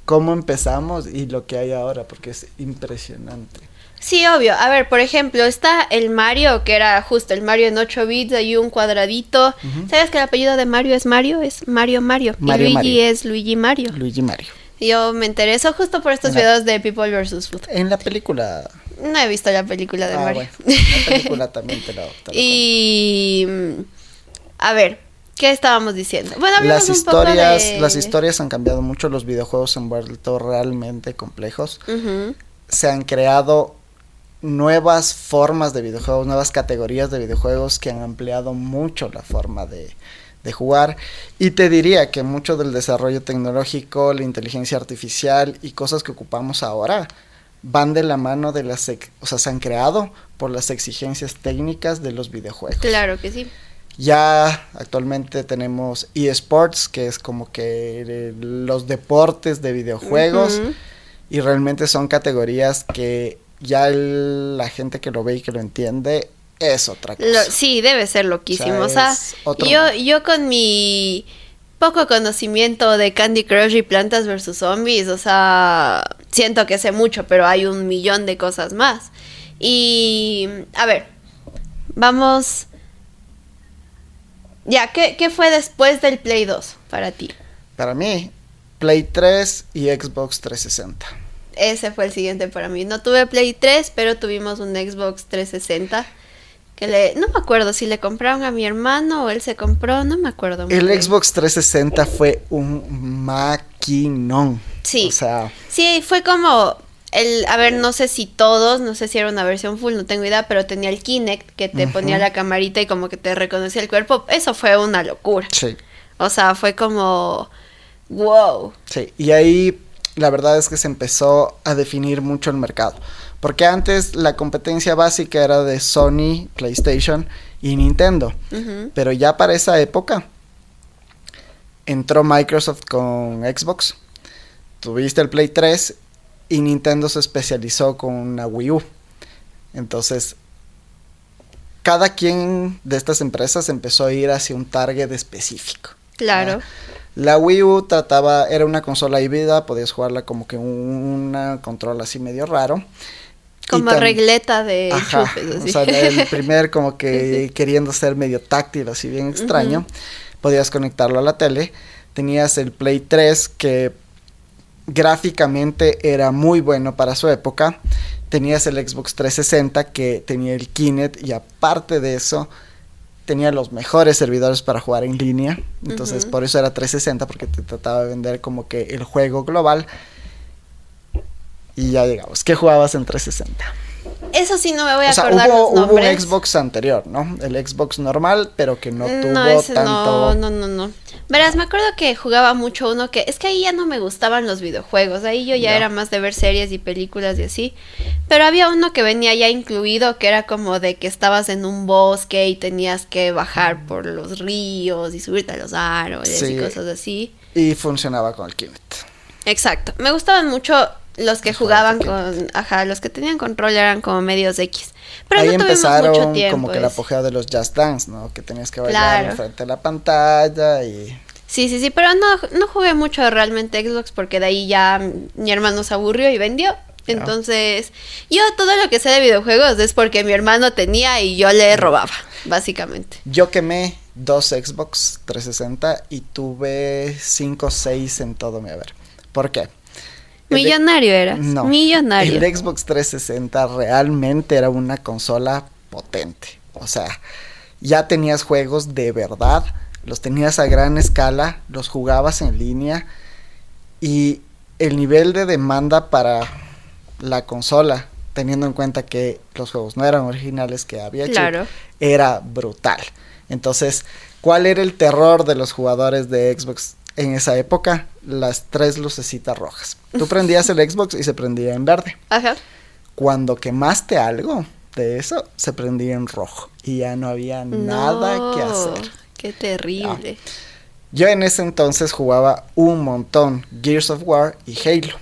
cómo empezamos y lo que hay ahora, porque es impresionante. Sí, obvio. A ver, por ejemplo, está el Mario, que era justo el Mario en 8 bits, hay un cuadradito. ¿Sabes que el apellido de Mario es Mario? Es Mario. Y Luigi es Luigi Mario. Yo me enteré eso justo por estos videos de People vs. Food. En la película... No he visto la película de Mario. Bueno, la película también te lo Y... A ver, ¿qué estábamos diciendo? Bueno, las historias han cambiado mucho, los videojuegos se han vuelto realmente complejos. Se han creado nuevas formas de videojuegos, nuevas categorías de videojuegos que han ampliado mucho la forma de jugar, y te diría que mucho del desarrollo tecnológico, la inteligencia artificial y cosas que ocupamos ahora van de la mano de o sea, se han creado por las exigencias técnicas de los videojuegos. Claro que sí. Ya actualmente tenemos eSports, que es como que los deportes de videojuegos, y realmente son categorías que ya la gente que lo ve y que lo entiende es otra cosa. Sí, debe ser loquísimo. O sea, yo con mi poco conocimiento de Candy Crush y Plantas vs Zombies, o sea, siento que sé mucho, pero hay 1,000,000 de cosas más. Y, a ver, vamos... Ya, ¿qué fue después del Play 2 para ti? Para mí, Play 3 y Xbox 360. Ese fue el siguiente para mí. No tuve Play 3, pero tuvimos un Xbox 360. No me acuerdo si le compraron a mi hermano o él se compró, no me acuerdo. El Xbox 360 fue un maquinón. Sí. O sea... Sí, fue como... A ver, no sé si era una versión full, no tengo idea, pero tenía el Kinect que te ponía la camarita y como que te reconocía el cuerpo. Eso fue una locura. Sí. O sea, fue como... wow. Sí, y ahí la verdad es que se empezó a definir mucho el mercado. Porque antes la competencia básica era de Sony, PlayStation y Nintendo. Pero ya para esa época entró Microsoft con Xbox. Tuviste el Play 3 y Nintendo se especializó con una Wii U. Entonces, cada quien de estas empresas empezó a ir hacia un target específico. Claro. La Wii U era una consola híbrida, podías jugarla como que una control así medio raro. Como regleta de enchufes, así. O sea, el primer como que queriendo ser medio táctil, así bien extraño. Podías conectarlo a la tele. Tenías el Play 3 que gráficamente era muy bueno para su época. Tenías el Xbox 360 que tenía el Kinect y aparte de eso tenía los mejores servidores para jugar en línea. Entonces por eso era 360, porque te trataba de vender como que el juego global. Y ya llegamos. ¿Qué jugabas en 360? Eso sí no me voy a acordar los nombres. Hubo un Xbox anterior, ¿no? El Xbox normal, pero que no tuvo tanto... No. Verás, me acuerdo que jugaba mucho uno que... Es que ahí ya no me gustaban los videojuegos. Ahí yo ya era más de ver series y películas y así. Pero había uno que venía ya incluido, que era como de que estabas en un bosque y tenías que bajar por los ríos y subirte a los árboles y cosas así. Y funcionaba con el Kinect. Exacto. Me gustaban mucho... los que jugaban con... Ajá, los que tenían control eran como medios X. Pero ahí no tuvimos empezaron mucho tiempo. Como que el apogeo de los Just Dance, ¿no? Que tenías que bailar frente a la pantalla y... Sí, pero no jugué mucho realmente Xbox porque de ahí ya mi hermano se aburrió y vendió. Entonces, yo todo lo que sé de videojuegos es porque mi hermano tenía y yo le robaba, básicamente. Yo quemé 2 Xbox 360 y tuve 5 o 6 en todo mi haber. ¿Por qué? Millonario eras. No. Millonario. El Xbox 360 realmente era una consola potente. O sea, ya tenías juegos de verdad, los tenías a gran escala, los jugabas en línea y el nivel de demanda para la consola, teniendo en cuenta que los juegos no eran originales, que había chip, era brutal. Entonces, ¿cuál era el terror de los jugadores de Xbox en esa época? Las 3 lucecitas rojas. Tú prendías el Xbox y se prendía en verde. Ajá. Cuando quemaste algo de eso, se prendía en rojo y ya no había nada que hacer. Qué terrible. Yo en ese entonces jugaba un montón Gears of War y Halo.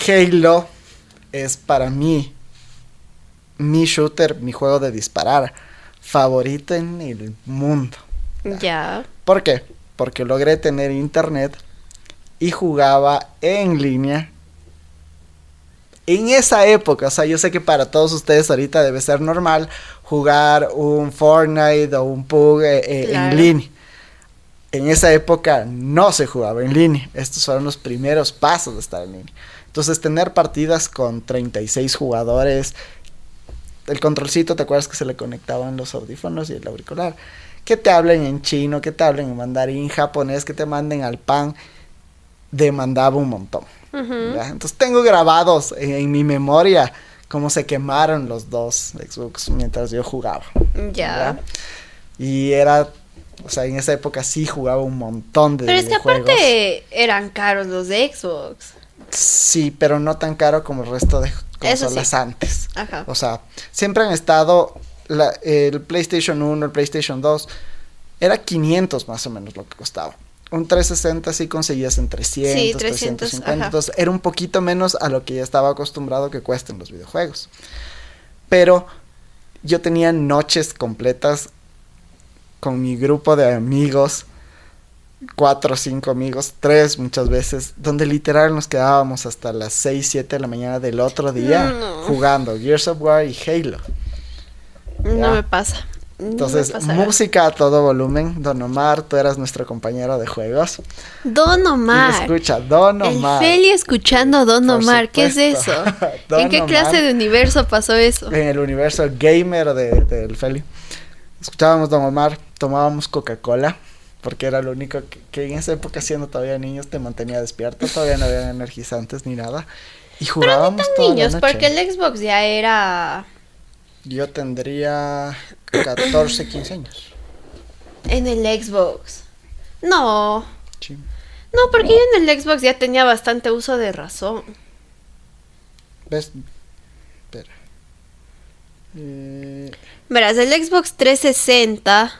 Halo es para mí mi shooter, mi juego de disparar favorito en el mundo. Ya. ¿Por qué? Porque logré tener internet y jugaba en línea. En esa época, o sea, yo sé que para todos ustedes ahorita debe ser normal jugar un Fortnite o un PUBG en línea. En esa época no se jugaba en línea. Estos fueron los primeros pasos de estar en línea. Entonces, tener partidas con 36 jugadores, el controlcito, ¿te acuerdas que se le conectaban los audífonos y el auricular? Que te hablen en chino, que te hablen en mandarín, japonés, que te manden al pan, demandaba un montón. Uh-huh. Entonces tengo grabados en mi memoria cómo se quemaron los 2 Xbox mientras yo jugaba. Ya. Y era, o sea, en esa época sí jugaba un montón de videojuegos. Pero es que aparte eran caros los de Xbox. Sí, pero no tan caro como el resto de consolas antes. Ajá. O sea, siempre han estado el PlayStation 1, el PlayStation 2, era 500 más o menos lo que costaba. Un 360 sí conseguías en 300, sí, 350, ajá. Entonces era un poquito menos a lo que ya estaba acostumbrado que cuesten los videojuegos. Pero yo tenía noches completas con mi grupo de amigos, 4 o 5 amigos, 3 muchas veces, donde literal nos quedábamos hasta las 6, 7 de la mañana del otro día jugando Gears of War y Halo. No me pasa. Entonces, música a todo volumen. Don Omar, tú eras nuestro compañero de juegos. Don Omar. Escucha, Don Omar. El Feli escuchando Don Omar. ¿Qué es eso? ¿En qué clase de universo pasó eso? En el universo gamer del Feli. Escuchábamos Don Omar, tomábamos Coca-Cola, porque era lo único que en esa época, siendo todavía niños, te mantenía despierto. Todavía no había energizantes ni nada. Y jugábamos toda niños, la noche. Porque el Xbox ya era... Yo tendría 14, 15 años. En el Xbox. No. Sí. No, porque yo en el Xbox ya tenía bastante uso de razón. ¿Ves? Espera. Verás, el Xbox 360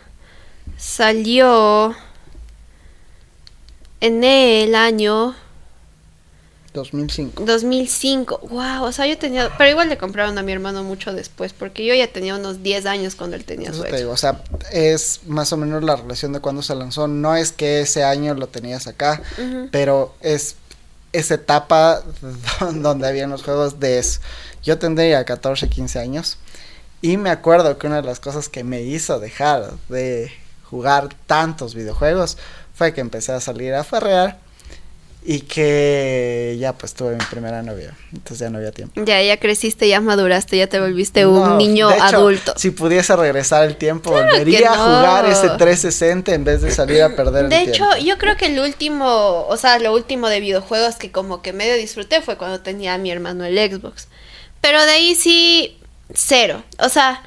salió en el año 2005. Wow, o sea, yo tenía... Pero igual le compraron a mi hermano mucho después, porque yo ya tenía unos 10 años cuando él tenía su Xbox. O sea, es más o menos la relación de cuando se lanzó. No es que ese año lo tenías acá, pero es esa etapa donde habían los juegos de eso. Yo tendría 14, 15 años y me acuerdo que una de las cosas que me hizo dejar de jugar tantos videojuegos fue que empecé a salir a farrear. Y que ya pues tuve mi primera novia, entonces ya no había tiempo. Ya creciste, ya maduraste, ya te volviste un niño de hecho, adulto. Si pudiese regresar el tiempo, volvería a jugar ese 360 en vez de salir a perder el tiempo. De hecho, yo creo que lo último de videojuegos que como que medio disfruté fue cuando tenía a mi hermano el Xbox. Pero de ahí sí, cero. O sea,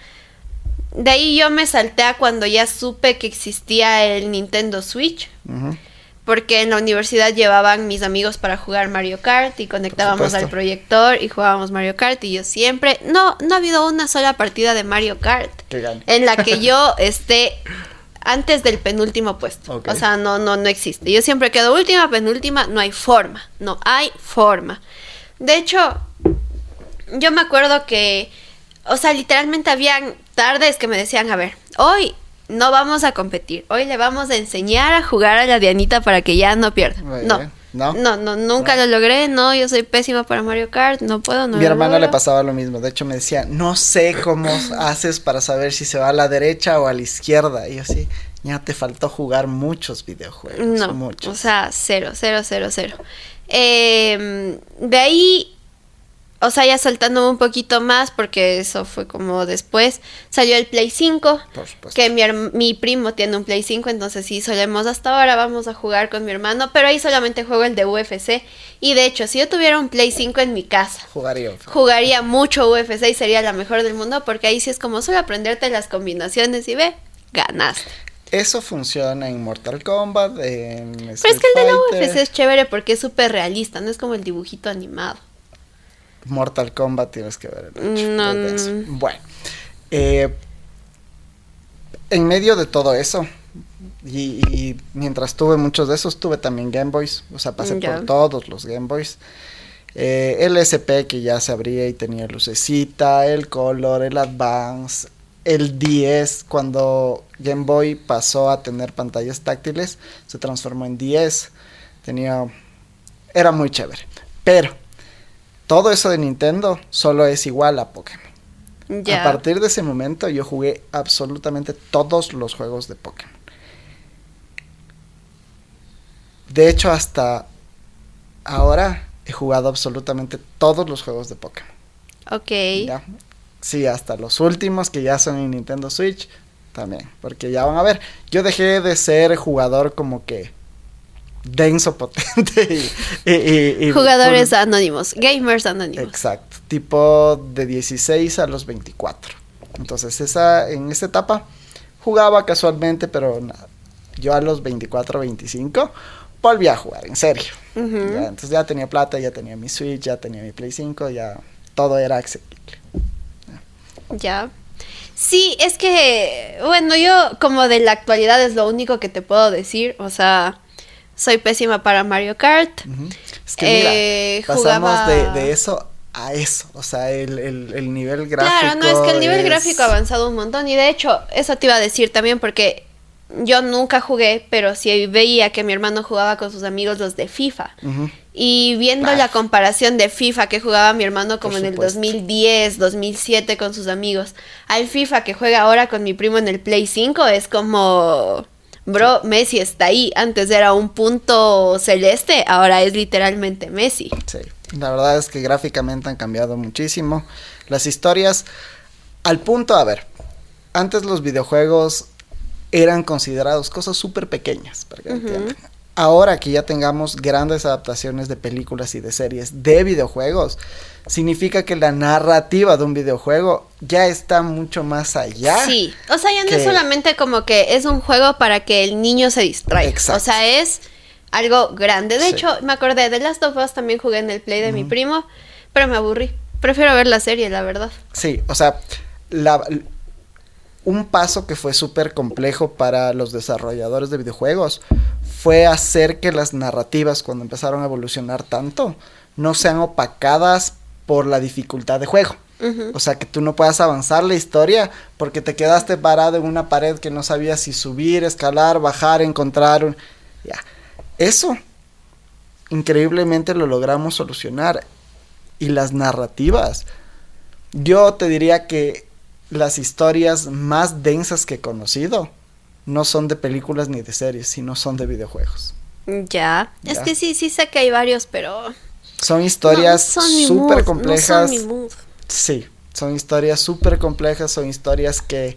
de ahí yo me salté a cuando ya supe que existía el Nintendo Switch. Porque en la universidad llevaban mis amigos para jugar Mario Kart y conectábamos al proyector y jugábamos Mario Kart y yo siempre... No ha habido una sola partida de Mario Kart en la que yo esté antes del penúltimo puesto. Okay. O sea, no existe. Yo siempre quedo última, penúltima, no hay forma. De hecho, yo me acuerdo que, o sea, literalmente habían tardes que me decían, a ver, hoy no vamos a competir, hoy le vamos a enseñar a jugar a la Dianita para que ya no pierda. Nunca lo logré, no, yo soy pésima para Mario Kart, no puedo, no. Mi hermano le pasaba lo mismo, de hecho me decía, no sé cómo haces para saber si se va a la derecha o a la izquierda, y yo sí, ya te faltó jugar muchos videojuegos. No, muchos. O sea, cero. De ahí, o sea, ya saltándome un poquito más, porque eso fue como después, salió el Play 5, Por supuesto. que mi primo tiene un Play 5, entonces sí, solemos hasta ahora, vamos a jugar con mi hermano, pero ahí solamente juego el de UFC, y de hecho, si yo tuviera un Play 5 en mi casa, jugaría mucho UFC y sería la mejor del mundo, porque ahí sí es como solo aprenderte las combinaciones y ve, ganaste. Eso funciona en Mortal Kombat, en Street Pero es que el de la Fighter. UFC es chévere porque es súper realista, no es como el dibujito animado. Mortal Kombat tienes que ver el hecho. No. Bueno, en medio de todo eso, y mientras tuve muchos de esos, tuve también Game Boys, o sea, pasé por todos los Game Boys. El SP que ya se abría y tenía lucecita, el Color, el Advance, el 10, cuando Game Boy pasó a tener pantallas táctiles, se transformó en 10, era muy chévere, pero todo eso de Nintendo solo es igual a Pokémon. A partir de ese momento yo jugué absolutamente todos los juegos de Pokémon. De hecho, hasta ahora he jugado absolutamente todos los juegos de Pokémon. Ok. ¿Ya? Sí, hasta los últimos que ya son en Nintendo Switch también. Porque ya van a ver, yo dejé de ser jugador como que denso, potente y jugadores anónimos, gamers anónimos. Exacto, tipo de 16 a los 24. Entonces en esa etapa jugaba casualmente, pero nada, yo a los 24, 25 volví a jugar, en serio. Ya, entonces ya tenía plata, ya tenía mi Switch, ya tenía mi Play 5, ya todo era accesible. Ya. Sí, es que, bueno, yo como de la actualidad es lo único que te puedo decir, o sea, soy pésima para Mario Kart. Es que mira, pasamos de eso a eso, o sea, el nivel gráfico. Claro, no, es que el nivel gráfico ha avanzado un montón, y de hecho, eso te iba a decir también, porque yo nunca jugué, pero sí veía que mi hermano jugaba con sus amigos los de FIFA. Y viendo la comparación de FIFA que jugaba mi hermano como en el 2010, 2007 con sus amigos, al FIFA que juega ahora con mi primo en el Play 5, es como, bro, Messi está ahí. Antes era un punto celeste, ahora es literalmente Messi. Sí, la verdad es que gráficamente han cambiado muchísimo. Las historias, al punto, a ver, antes los videojuegos eran considerados cosas súper pequeñas, para que entiendan. Ahora que ya tengamos grandes adaptaciones de películas y de series de videojuegos, significa que la narrativa de un videojuego ya está mucho más allá. Sí, o sea, ya no es solamente como que es un juego para que el niño se distraiga. Exacto. O sea, es algo grande. De hecho, me acordé de Last of Us, también jugué en el Play de mi primo, pero me aburrí. Prefiero ver la serie, la verdad. Sí, o sea, un paso que fue súper complejo para los desarrolladores de videojuegos fue hacer que las narrativas, cuando empezaron a evolucionar tanto, no sean opacadas por la dificultad de juego. O sea, que tú no puedas avanzar la historia porque te quedaste parado en una pared que no sabías si subir, escalar, bajar, encontrar ya. Eso, increíblemente lo logramos solucionar. Y las narrativas, yo te diría que las historias más densas que he conocido no son de películas ni de series, sino son de videojuegos. Ya. Es que sí sé que hay varios, pero son historias súper complejas. No son mi mood. Sí, son historias súper complejas, son historias que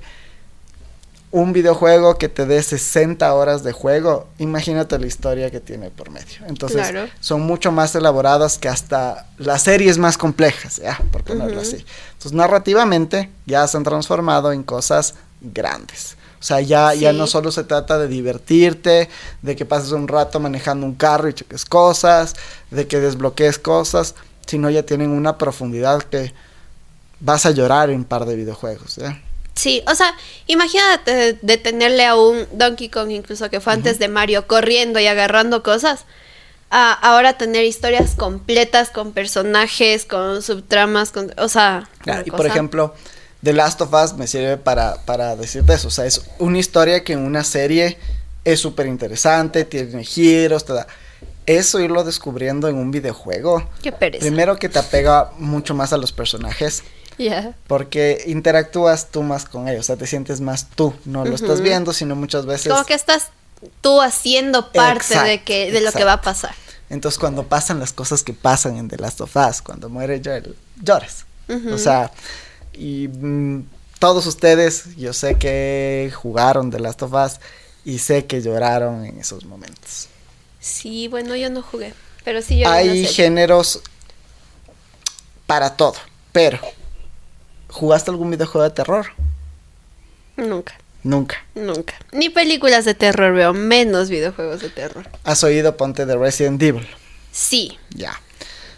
un videojuego que te dé 60 horas de juego, imagínate la historia que tiene por medio. Entonces, son mucho más elaboradas que hasta las series más complejas, ya, por ponerlo así. Entonces, narrativamente, ya se han transformado en cosas grandes. O sea, ya no solo se trata de divertirte, de que pases un rato manejando un carro y cheques cosas, de que desbloquees cosas, sino ya tienen una profundidad que vas a llorar en un par de videojuegos, ¿ya? Sí, o sea, imagínate detenerle a un Donkey Kong, incluso que fue antes de Mario, corriendo y agarrando cosas. a ahora tener historias completas con personajes, con subtramas, o sea... Y por ejemplo, The Last of Us me sirve para decirte eso. O sea, es una historia que en una serie es súper interesante, tiene giros, te da... Eso irlo descubriendo en un videojuego. Qué pereza. Primero que te apega mucho más a los personajes. Yeah. Porque interactúas tú más con ellos, o sea, te sientes más tú, no lo estás viendo, sino muchas veces... Como que estás tú haciendo parte de lo que va a pasar. Entonces, cuando pasan las cosas que pasan en The Last of Us, cuando muere Joel, lloras. O sea, y todos ustedes, yo sé que jugaron The Last of Us y sé que lloraron en esos momentos. Sí, bueno, yo no jugué, pero sí lloré. Hay géneros para todo, pero... ¿Jugaste algún videojuego de terror? Nunca. Nunca. Ni películas de terror veo, menos videojuegos de terror. ¿Has oído, ponte, de Resident Evil? Sí. Ya.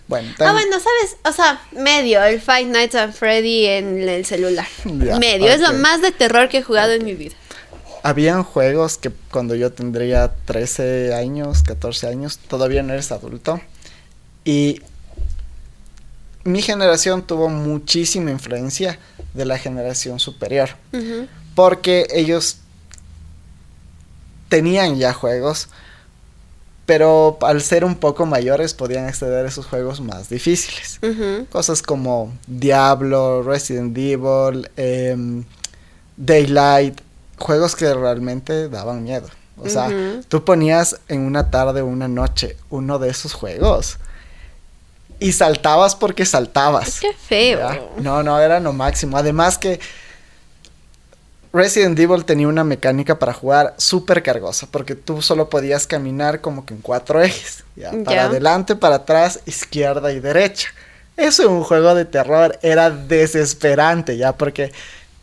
Bueno, bueno, ¿sabes? O sea, medio, el Five Nights at Freddy en el celular. Ya, medio, es lo más de terror que he jugado en mi vida. Habían juegos que cuando yo tendría 13 años, 14 años, todavía no eres adulto. Y mi generación tuvo muchísima influencia de la generación superior. Porque ellos tenían ya juegos, pero al ser un poco mayores podían acceder a esos juegos más difíciles. Cosas como Diablo, Resident Evil, Daylight, juegos que realmente daban miedo. O sea, tú ponías en una tarde o una noche uno de esos juegos y saltabas porque saltabas. ¡Qué feo! ¿Ya? No, era lo máximo. Además que Resident Evil tenía una mecánica para jugar súper cargosa, porque tú solo podías caminar como que en 4 ejes, ¿ya? Para adelante, para atrás, izquierda y derecha. Eso en un juego de terror era desesperante, ya, porque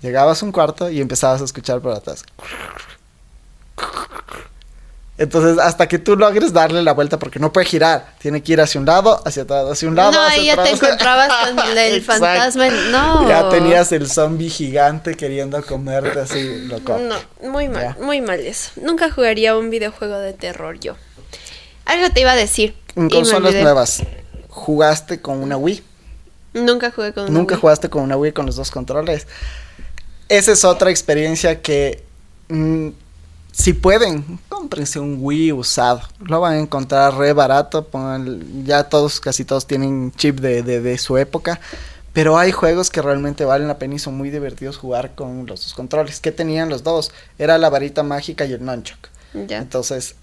llegabas a un cuarto y empezabas a escuchar por atrás. Entonces, hasta que tú logres darle la vuelta, porque no puede girar, tiene que ir hacia un lado, hacia atrás, hacia un lado. No, hacia ahí ya atrás. te encontrabas con el fantasma. No. Ya tenías el zombie gigante queriendo comerte así, loco. No, muy mal eso. Nunca jugaría un videojuego de terror yo. Algo te iba a decir. En consolas nuevas, ¿jugaste con una Wii? Nunca jugué con una Nunca Wii. Jugaste con una Wii con los 2 controles. Esa es otra experiencia que... si pueden, cómprense un Wii usado. Lo van a encontrar re barato. Ya casi todos tienen chip de su época. Pero hay juegos que realmente valen la pena y son muy divertidos jugar con los 2 controles. ¿Qué tenían los dos? Era la varita mágica y el nunchuck. Ya. Entonces,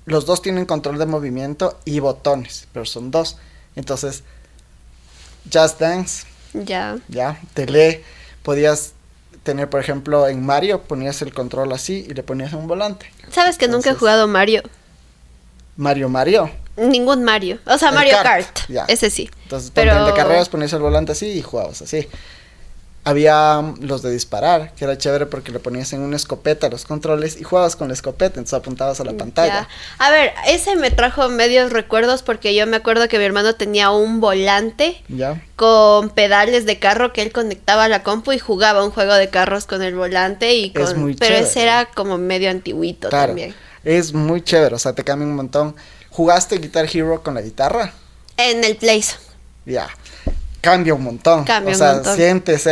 los dos tienen control de movimiento y botones, pero son 2. Entonces, Just Dance. Ya. Podías tener, por ejemplo, en Mario, ponías el control así y le ponías un volante. ¿Sabes que nunca he jugado Mario? Mario. Ningún Mario. O sea, El Mario Kart. Ya. Ese sí. Entonces, pero el de carreras ponías el volante así y jugabas así. Había los de disparar, que era chévere porque le ponías en una escopeta los controles y jugabas con la escopeta, entonces apuntabas a la pantalla. Ya. A ver, ese me trajo medios recuerdos porque yo me acuerdo que mi hermano tenía un volante con pedales de carro que él conectaba a la compu y jugaba un juego de carros con el volante y con... Es muy pero chévere. Ese era como medio antiguito también. Es muy chévere, o sea, te cambia un montón. ¿Jugaste Guitar Hero con la guitarra? En el Play. Ya. Cambia un montón. Sientes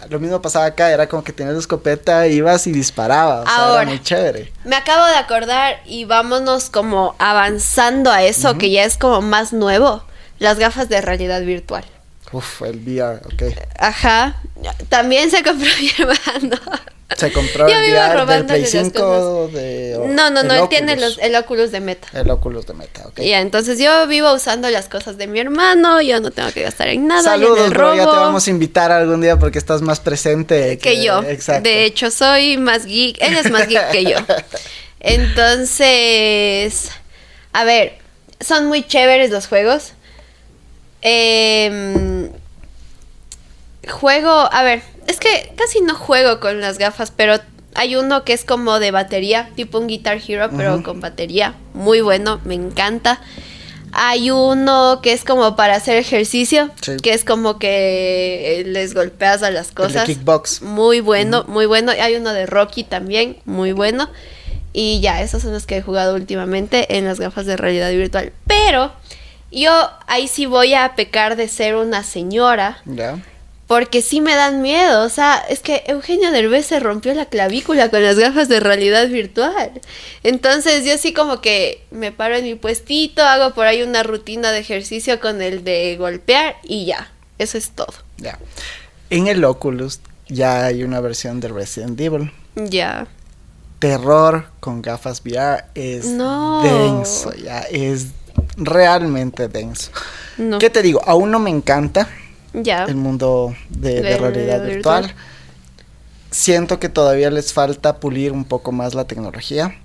lo mismo pasaba acá, era como que tenías la escopeta, ibas y disparabas. Ahora, era muy chévere. Me acabo de acordar y vámonos como avanzando a eso que ya es como más nuevo. Las gafas de realidad virtual. Uf, el VR, ok. Ajá. También se compró mi hermano. ¿Se compró el VR del Play 5? No, él tiene el Oculus de Meta. El Oculus de Meta, ok. Ya, entonces yo vivo usando las cosas de mi hermano, yo no tengo que gastar en nada. Saludos, bro, ya te vamos a invitar algún día porque estás más presente que yo. Exacto. De hecho, soy más geek, él es más geek que yo. Entonces, a ver, son muy chéveres los juegos. Es que casi no juego con las gafas, pero hay uno que es como de batería, tipo un Guitar Hero, pero con batería. Muy bueno, me encanta. Hay uno que es como para hacer ejercicio, que es como que les golpeas a las cosas. El de kickbox. Muy bueno, muy bueno. Hay uno de Rocky también, muy bueno. Y ya, esos son los que he jugado últimamente en las gafas de realidad virtual. Pero yo ahí sí voy a pecar de ser una señora. Ya. Porque sí me dan miedo. O sea, es que Eugenio Derbez se rompió la clavícula con las gafas de realidad virtual. Entonces yo sí como que me paro en mi puestito, hago por ahí una rutina de ejercicio con el de golpear y ya. Eso es todo. Ya. En el Oculus ya hay una versión de Resident Evil. Ya. Terror con gafas VR es denso, ya. Es realmente denso. No. ¿Qué te digo? Aún no me encanta. Ya. El mundo de realidad virtual. Siento que todavía les falta pulir un poco más la tecnología.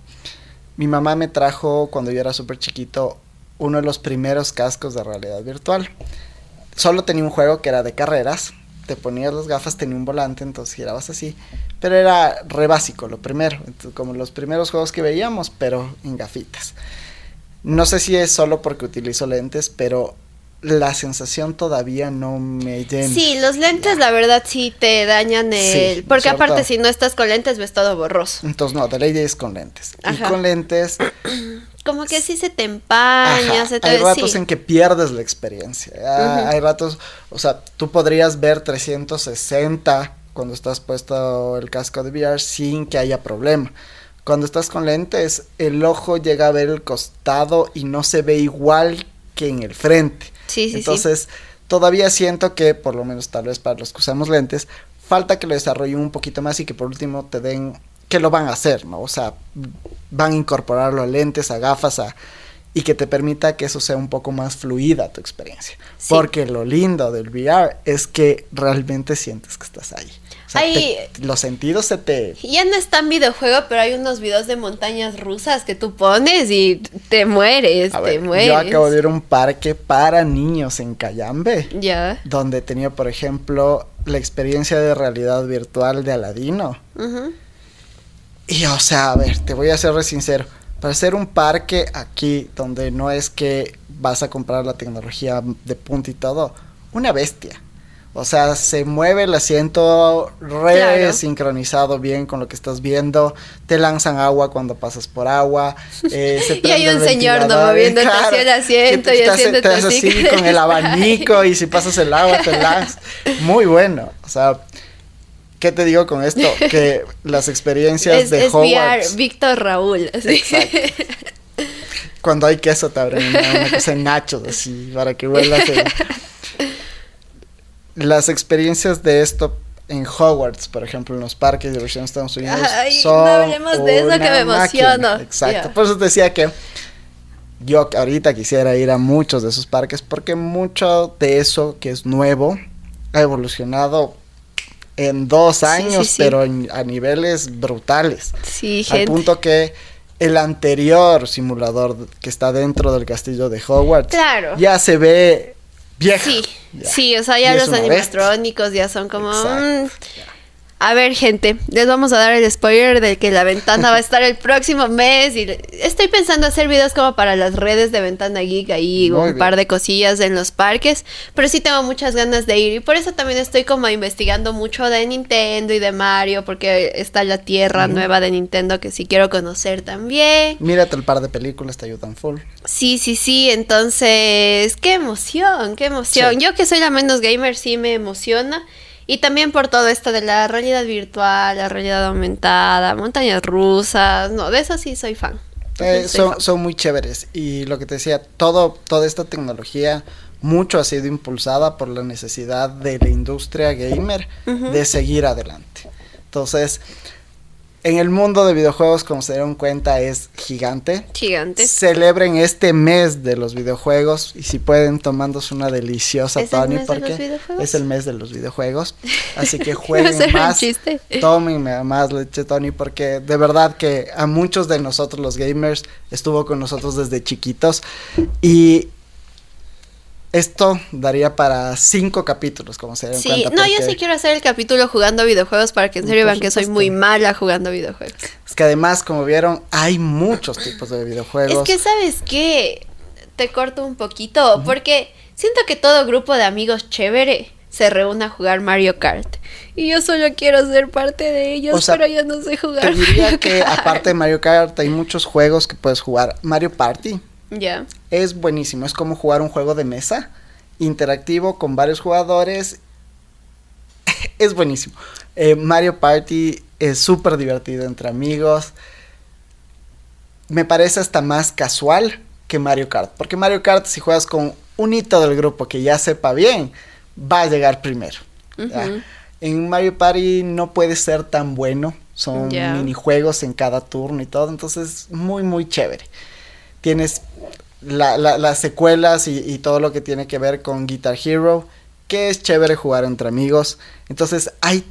Mi mamá me trajo, cuando yo era súper chiquito, uno de los primeros cascos de realidad virtual. Solo tenía un juego que era de carreras. Te ponías las gafas, tenía un volante, entonces girabas así. Pero era re básico, lo primero. Entonces, como los primeros juegos que veíamos, pero en gafitas. No sé si es solo porque utilizo lentes, pero la sensación todavía no me llena. Sí, los lentes la verdad sí te dañan el... Sí, porque ¿cierto? aparte si no estás con lentes ves todo borroso. Entonces no, de ley es con lentes. Ajá. Y con lentes... Como que sí se te empaña, ajá, se te... hay ratos sí. en que pierdes la experiencia. Hay ratos, o sea, tú podrías ver 360 cuando estás puesto el casco de VR sin que haya problema. Cuando estás con lentes, el ojo llega a ver el costado y no se ve igual que en el frente. Sí, sí, entonces, todavía siento que, por lo menos tal vez para los que usamos lentes, falta que lo desarrollen un poquito más y que por último te den, que lo van a hacer, ¿no? O sea, van a incorporarlo a lentes, a gafas, y que te permita que eso sea un poco más fluida tu experiencia. Sí. Porque lo lindo del VR es que realmente sientes que estás ahí. O sea, los sentidos se te... Ya no es tan videojuego, pero hay unos videos de montañas rusas que tú pones y te mueres, mueres. Yo acabo de ir a un parque para niños en Cayambe. Ya. Donde tenía, por ejemplo, la experiencia de realidad virtual de Aladino. Y, o sea, a ver, te voy a ser sincero. Para ser un parque aquí, donde no es que vas a comprar la tecnología de punta y todo, una bestia. O sea, se mueve el asiento sincronizado bien con lo que estás viendo. Te lanzan agua cuando pasas por agua. Y hay un señor moviéndote hacia el asiento y haciéndote así con el abanico. Y si pasas el agua te lanzas. Muy bueno. O sea, ¿qué te digo con esto? Que las experiencias de Hogwarts... VR Víctor Raúl. Así. Exacto. Cuando hay queso te abren una cosa en nachos así para que huelas las experiencias de esto en Hogwarts, por ejemplo, en los parques de diversión de Estados Unidos, son no hablemos de eso que me emociono. Exacto. Yeah. Por eso te decía que yo ahorita quisiera ir a muchos de esos parques porque mucho de eso que es nuevo ha evolucionado en 2 años, pero a niveles brutales. Sí, al punto que el anterior simulador que está dentro del castillo de Hogwarts ya se ve viejo. Sí, o sea, ya los animatrónicos ya son como... A ver, gente, les vamos a dar el spoiler de que la ventana va a estar el próximo mes y estoy pensando hacer videos como para las redes de Ventana Geek ahí, par de cosillas en los parques, pero sí tengo muchas ganas de ir y por eso también estoy como investigando mucho de Nintendo y de Mario porque está la tierra nueva de Nintendo que sí quiero conocer también. Mírate el par de películas, te ayudan full. Sí, entonces, qué emoción. Sí. Yo que soy la menos gamer sí me emociona. Y también por todo esto de la realidad virtual, la realidad aumentada, montañas rusas, no, de eso sí soy fan. Son muy chéveres y lo que te decía, toda esta tecnología mucho ha sido impulsada por la necesidad de la industria gamer de seguir adelante. Entonces, en el mundo de videojuegos, como se dieron cuenta, es gigante. Celebren este mes de los videojuegos y si pueden tomándose una deliciosa Tony porque es el mes de los videojuegos. Así que jueguen más, tomen más leche Tony porque de verdad que a muchos de nosotros los gamers estuvo con nosotros desde chiquitos y esto daría para 5 capítulos, como se den cuenta. No, yo sí quiero hacer el capítulo jugando videojuegos para que en serio vean que soy muy mala jugando videojuegos. Es que además, como vieron, hay muchos tipos de videojuegos. Es que, ¿sabes qué? Te corto un poquito, porque siento que todo grupo de amigos chévere se reúne a jugar Mario Kart. Y yo solo quiero ser parte de ellos, O sea, pero yo no sé jugar. Te diría Mario que Kart. aparte de Mario Kart hay muchos juegos que puedes jugar. Mario Party Ya. es buenísimo, es como jugar un juego de mesa interactivo con varios jugadores. Es buenísimo. Mario Party es súper divertido entre amigos. Me parece hasta más casual que Mario Kart. Porque Mario Kart, si juegas con un hito del grupo que ya sepa bien, va a llegar primero. ¿Ya? En Mario Party no puede ser tan bueno. Son minijuegos en cada turno y todo. Entonces, muy, muy chévere. Tienes las secuelas y todo lo que tiene que ver con Guitar Hero, que es chévere jugar entre amigos. Entonces, hay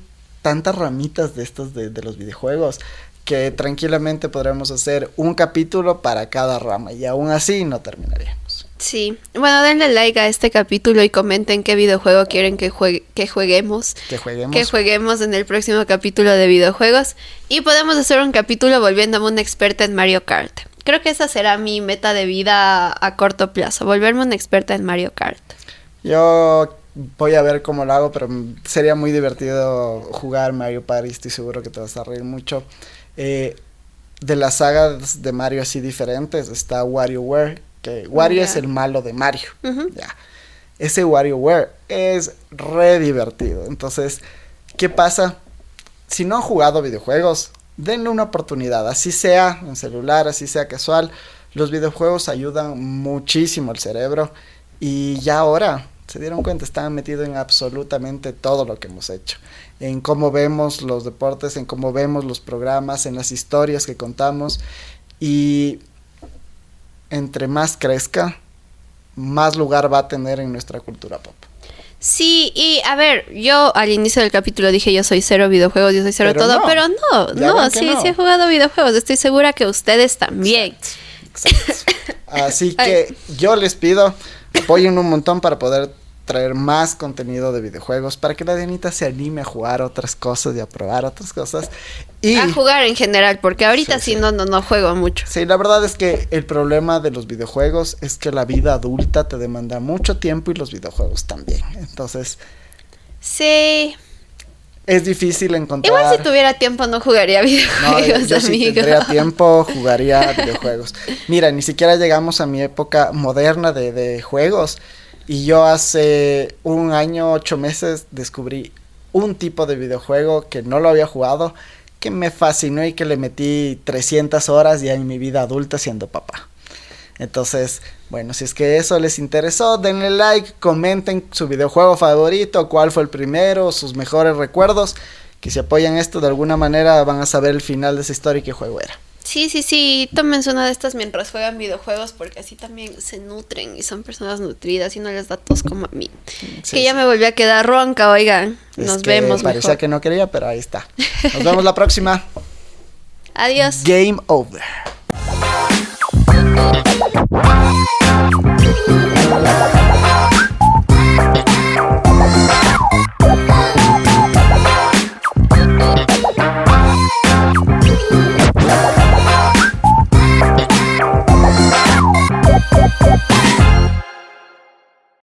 tantas ramitas de estos de los videojuegos que tranquilamente podremos hacer un capítulo para cada rama y aún así no terminaríamos. Sí, bueno, denle like a este capítulo y comenten qué videojuego quieren que jueguemos. Que juguemos en el próximo capítulo de videojuegos. Y podemos hacer un capítulo volviéndome una experta en Mario Kart. Creo que esa será mi meta de vida a corto plazo, volverme una experta en Mario Kart. Yo voy a ver cómo lo hago, pero sería muy divertido jugar Mario Party, estoy seguro que te vas a reír mucho. De las sagas de Mario así diferentes está WarioWare, que Wario es el malo de Mario. Ya. Ese WarioWare es re divertido. Entonces, ¿qué pasa? Si no han jugado videojuegos, denle una oportunidad, así sea en celular, así sea casual. Los videojuegos ayudan muchísimo al cerebro y ya ahora se dieron cuenta, están metidos en absolutamente todo lo que hemos hecho. En cómo vemos los deportes, en cómo vemos los programas, en las historias que contamos. Y entre más crezca, más lugar va a tener en nuestra cultura pop. Sí, y a ver, yo al inicio del capítulo dije yo soy cero videojuegos, yo soy cero pero todo, no. Pero sí he jugado videojuegos, estoy segura que ustedes también. Exacto. Así que yo les pido, apoyen un montón para poder traer más contenido de videojuegos, para que la Dianita se anime a jugar otras cosas y a probar otras cosas. Y a jugar en general, porque ahorita sí no juego mucho. Sí, la verdad es que el problema de los videojuegos es que la vida adulta te demanda mucho tiempo y los videojuegos también. Entonces, sí, es difícil encontrar. Igual si tuviera tiempo no jugaría videojuegos, no, yo si tendría tiempo jugaría videojuegos. Mira, ni siquiera llegamos a mi época moderna de juegos. Y yo hace 1 año, 8 meses descubrí un tipo de videojuego que no lo había jugado, que me fascinó y que le metí 300 horas ya en mi vida adulta siendo papá. Entonces, bueno, si es que eso les interesó, denle like, comenten su videojuego favorito, cuál fue el primero, sus mejores recuerdos, que si apoyan esto de alguna manera van a saber el final de esa historia y qué juego era. Sí, tómense una de estas mientras juegan videojuegos porque así también se nutren y son personas nutridas y no les da tos como a mí. Sí, que ya me volví a quedar ronca, oigan. Nos vemos parecía mejor. Que no quería, pero ahí está. Nos vemos la próxima. Adiós. Game over.